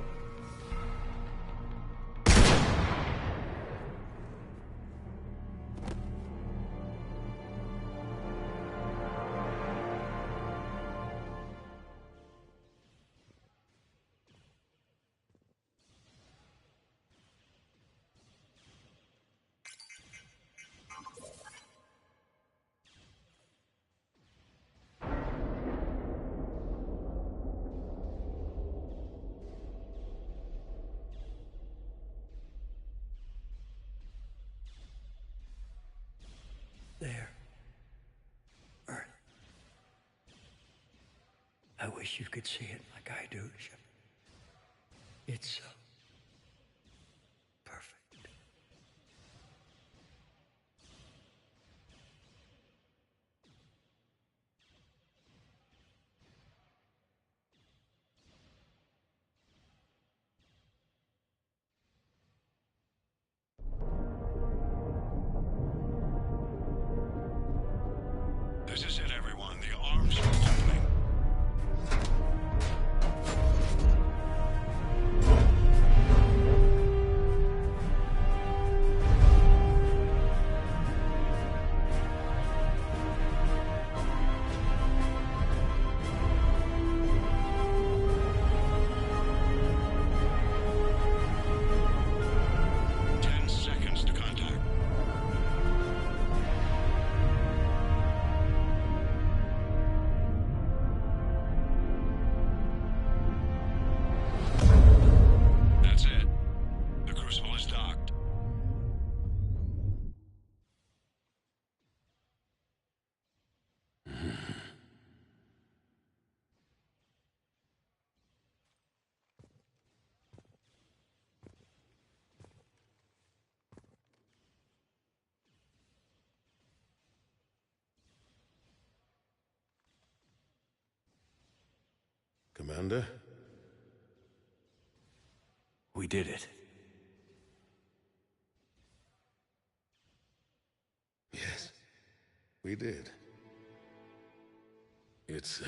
There. Earth. I wish you could see it like I do, Shepard. It's so perfect. This is it, everyone. The arms are opening. Commander? We did it. Yes, we did. It's,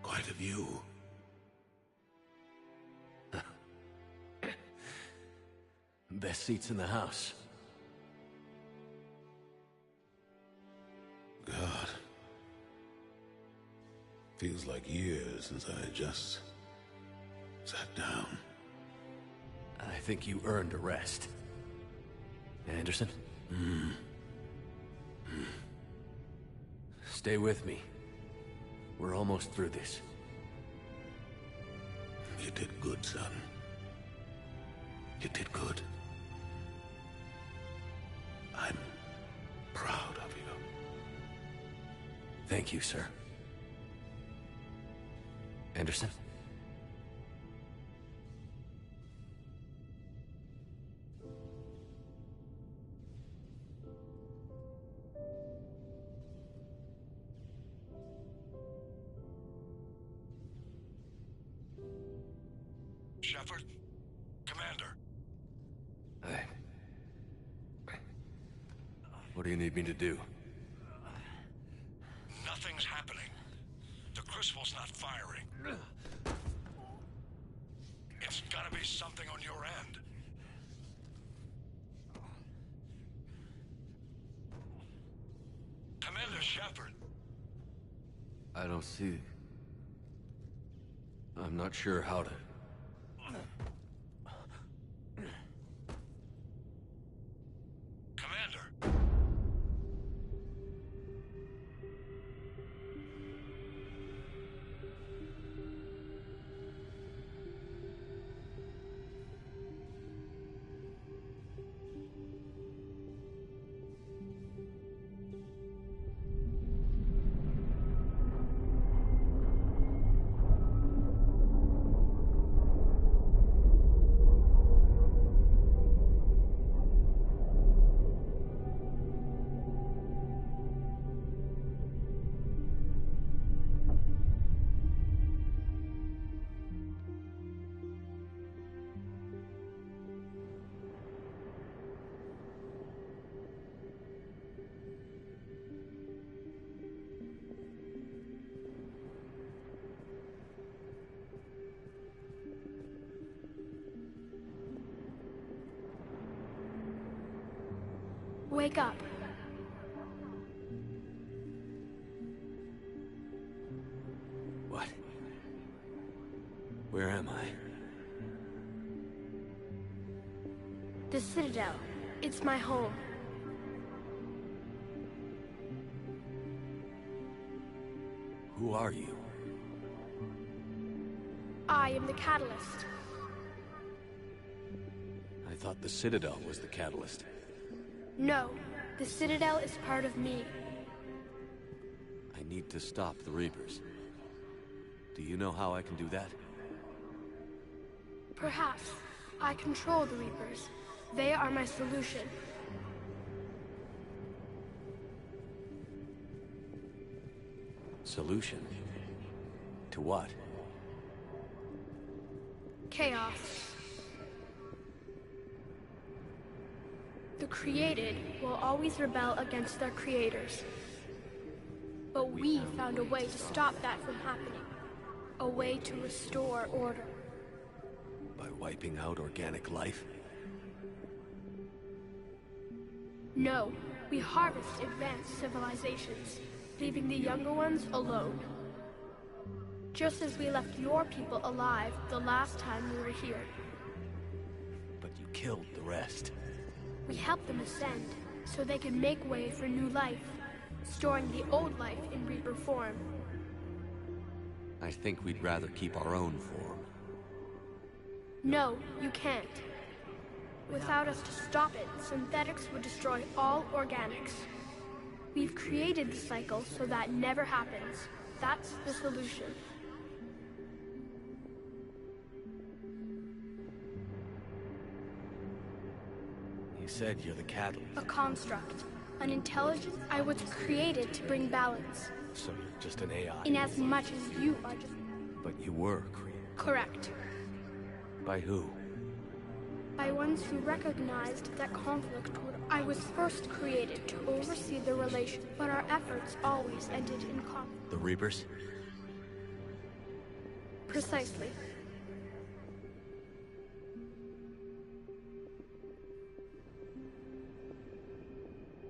quite a view. Best seats in the house. God. Feels like years since I just sat down. I think you earned a rest. Anderson? Stay with me. We're almost through this. You did good, son. You did good. I'm proud of you. Thank you, sir. Anderson? Shepard? Commander? What do you need me to do? Nothing's happening. The Crucible's not firing. It's gotta be something on your end. Commander Shepard. I don't see... I'm not sure how to... Commander. Wake up. What? Where am I? The Citadel. It's my home. Who are you? I am the Catalyst. I thought the Citadel was the catalyst. No, the Citadel is part of me. I need to stop the Reapers. Do you know how I can do that? Perhaps. I control the Reapers. They are my solution. Solution? To what? Chaos. The created will always rebel against their creators. But we found a way to stop that from happening. A way to restore order. By wiping out organic life? No, we harvest advanced civilizations, leaving the younger ones alone. Just as we left your people alive the last time we were here. But you killed the rest. We helped them ascend, so they could make way for new life, storing the old life in Reaper form. I think we'd rather keep our own form. No, you can't. Without us to stop it, synthetics would destroy all organics. We've created the cycle so that never happens. That's the solution. You said you're the catalyst. A construct. An intelligence I was created to bring balance. So you're just an AI. In as much as you are just... But you were created. Correct. By who? By ones who recognized that conflict would. I was first created to oversee the relation, but our efforts always ended in conflict. The Reapers? Precisely.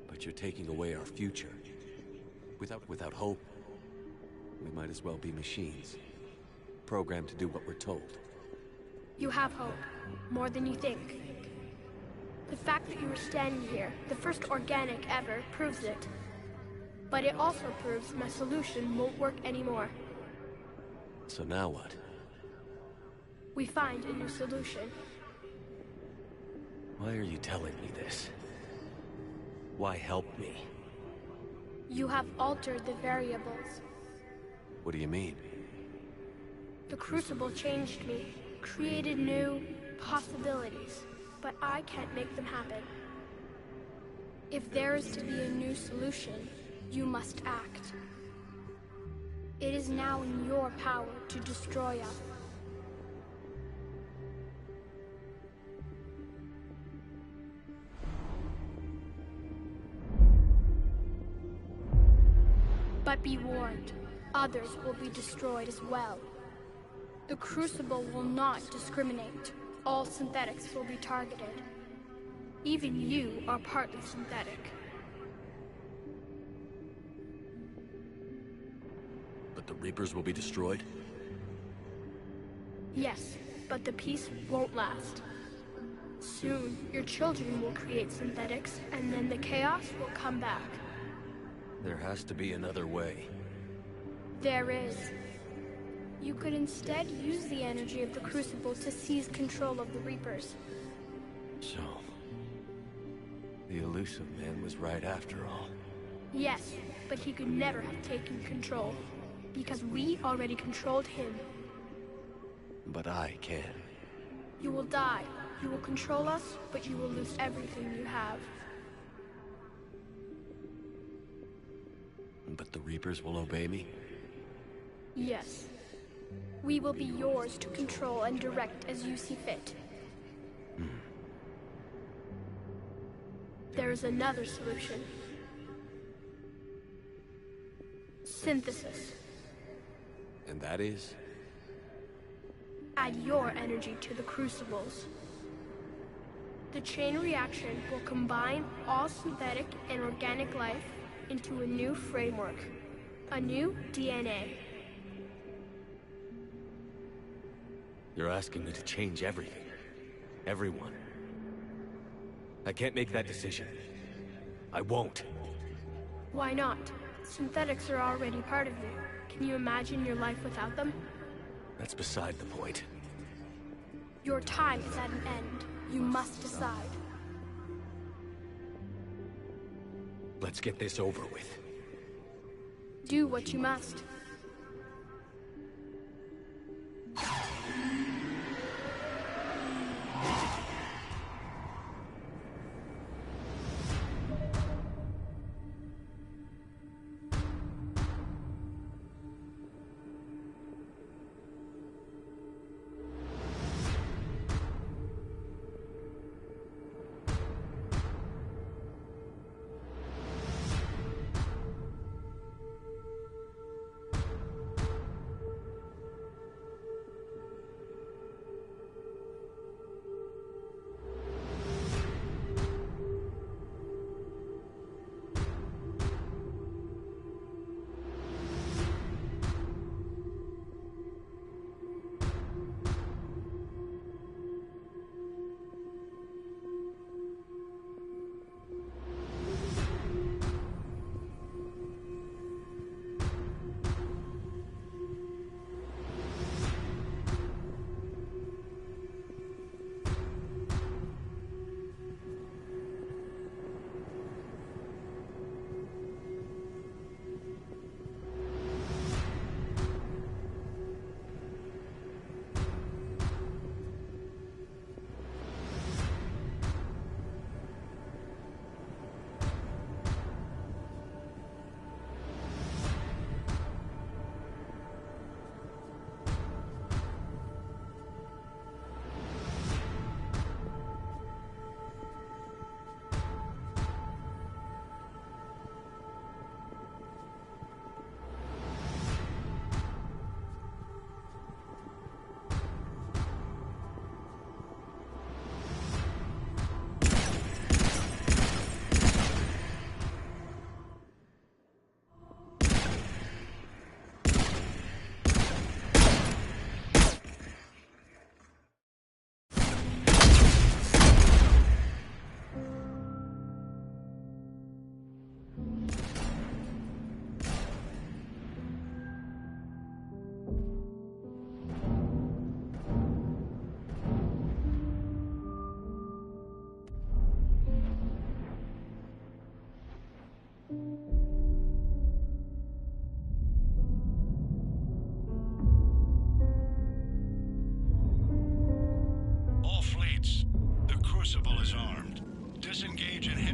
But you're taking away our future. Without hope, we might as well be machines. Programmed to do what we're told. You have hope. More than you think. The fact that you are standing here, the first organic ever, proves it. But it also proves my solution won't work anymore. So now what? We find a new solution. Why are you telling me this? Why help me? You have altered the variables. What do you mean? The Crucible changed me, created new possibilities, but I can't make them happen. If there is to be a new solution, you must act. It is now in your power to destroy us. But be warned, others will be destroyed as well. The Crucible will not discriminate. All synthetics will be targeted. Even you are partly synthetic. But the Reapers will be destroyed? Yes, but the peace won't last. Soon, your children will create synthetics, and then the chaos will come back. There has to be another way. There is. You could instead use the energy of the Crucible to seize control of the Reapers. So, the elusive man was right after all. Yes, but he could never have taken control, because we already controlled him. But I can. You will die. You will control us, but you will lose everything you have. But the Reapers will obey me? Yes. We will be yours to control and direct as you see fit. There is another solution. Synthesis. And that is? Add your energy to the Crucibles. The chain reaction will combine all synthetic and organic life into a new framework. A new DNA. You're asking me to change everything. Everyone. I can't make that decision. I won't. Why not? Synthetics are already part of you. Can you imagine your life without them? That's beside the point. Your time is at an end. You must decide. Let's get this over with. Do what you must.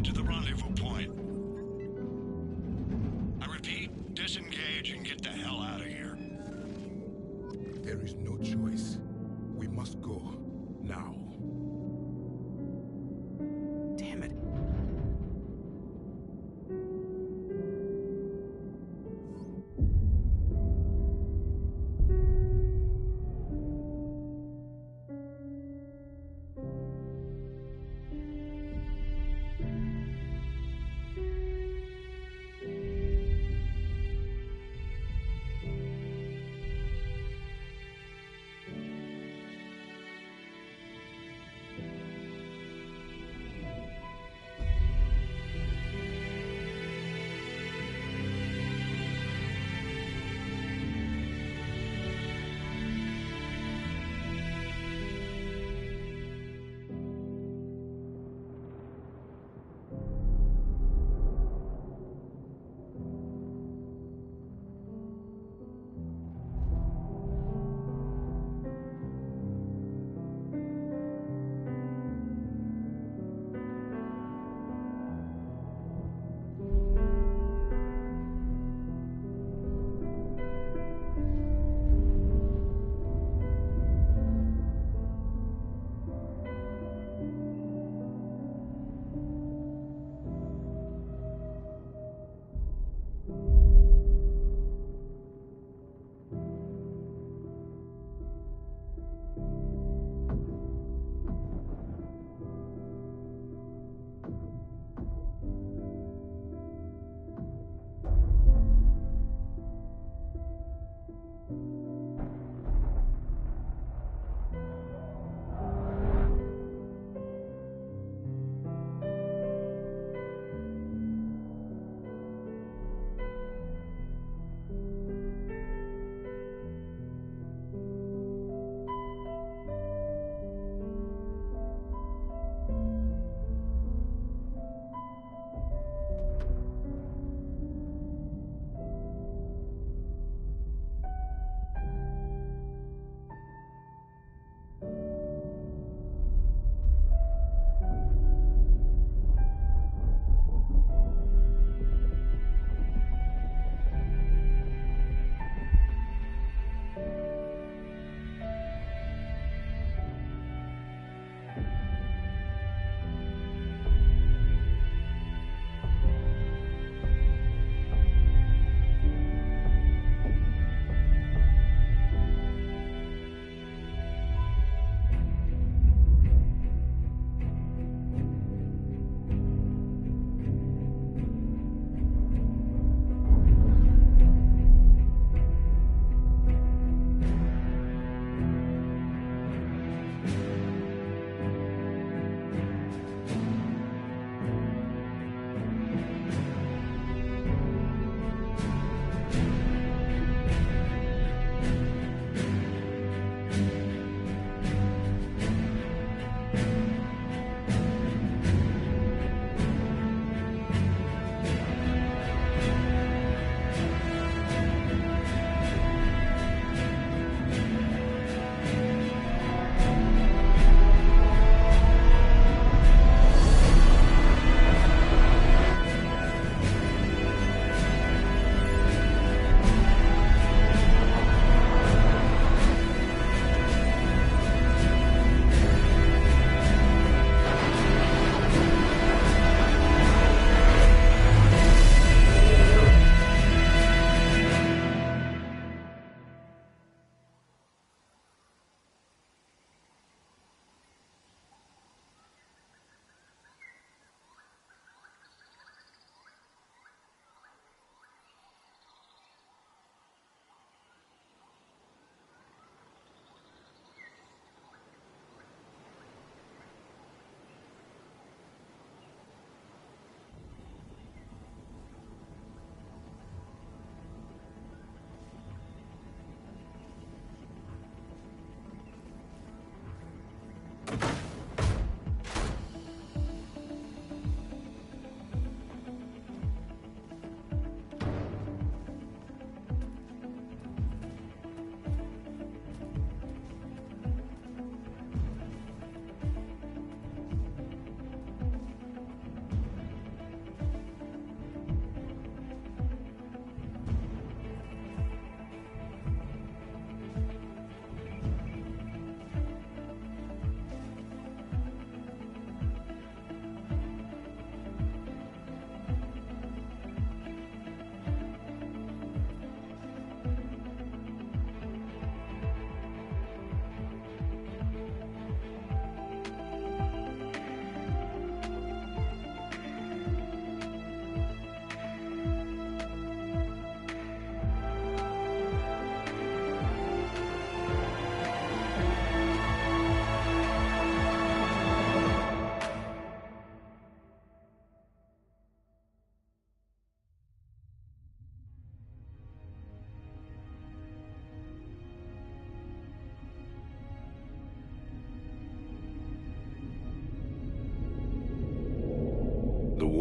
to the rendezvous point. I repeat, disengage and get the hell out of here. There is no choice. We must go. Now. Damn it.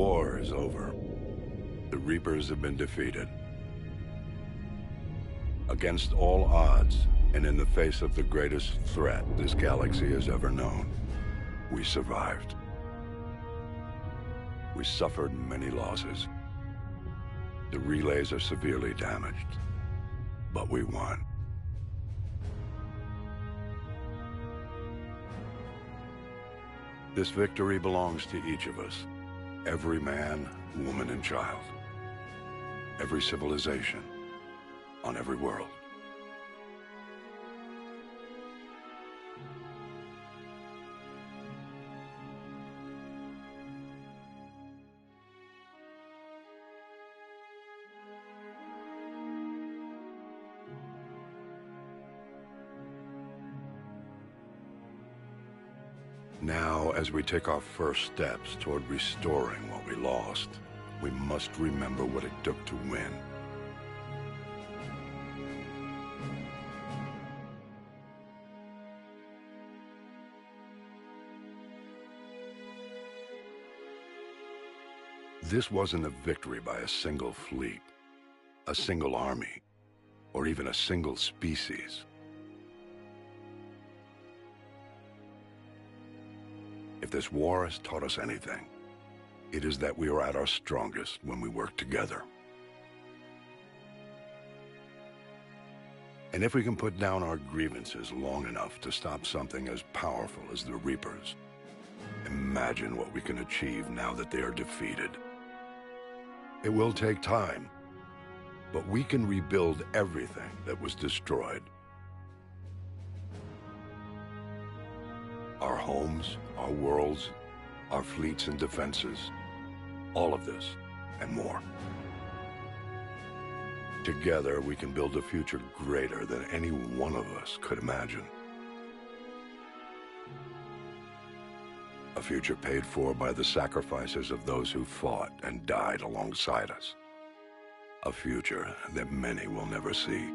war is over. The Reapers have been defeated. Against all odds, and in the face of the greatest threat this galaxy has ever known, we survived. We suffered many losses. The relays are severely damaged, but we won. This victory belongs to each of us. Every man, woman, and child. Every civilization. On every world. Now, as we take our first steps toward restoring what we lost, we must remember what it took to win. This wasn't a victory by a single fleet, a single army, or even a single species. If this war has taught us anything, it is that we are at our strongest when we work together. And if we can put down our grievances long enough to stop something as powerful as the Reapers, imagine what we can achieve now that they are defeated. It will take time, but we can rebuild everything that was destroyed. Our homes, our worlds, our fleets and defenses, all of this and more. Together, we can build a future greater than any one of us could imagine. A future paid for by the sacrifices of those who fought and died alongside us. A future that many will never see.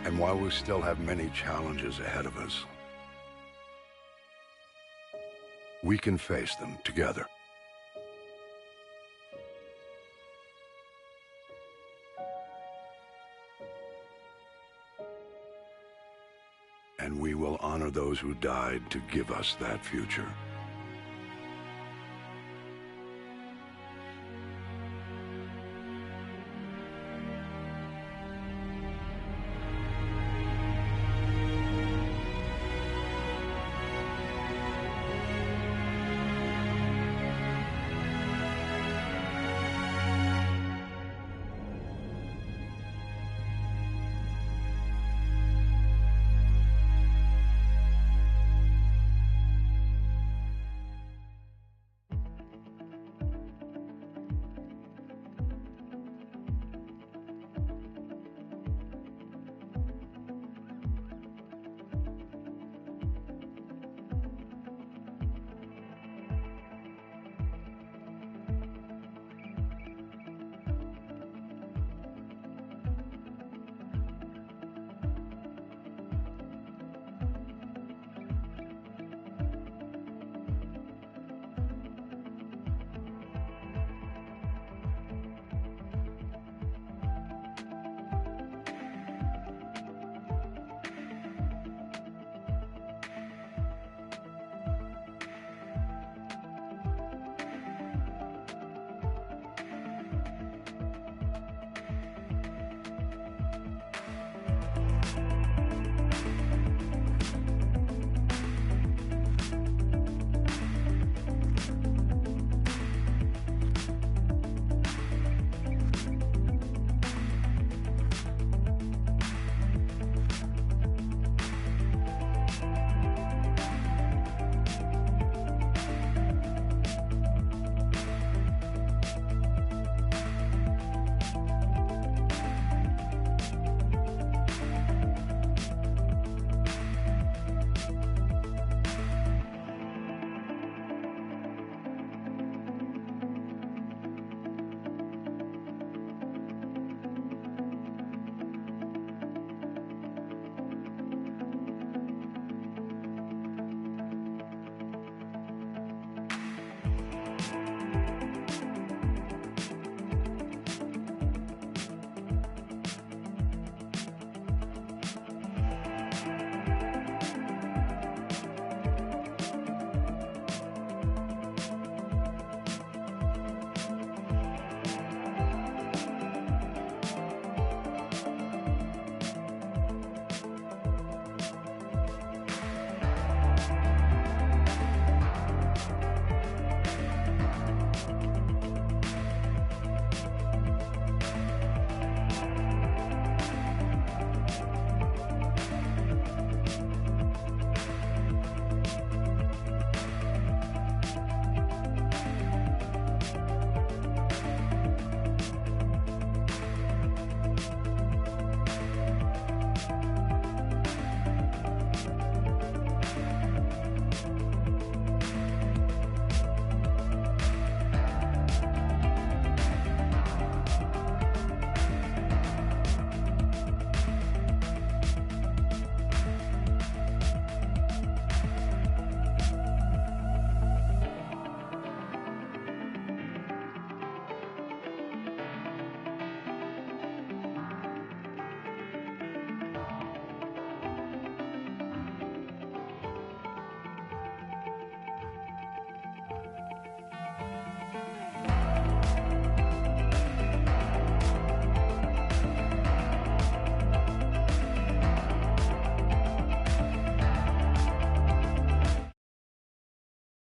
And while we still have many challenges ahead of us, we can face them together. And we will honor those who died to give us that future.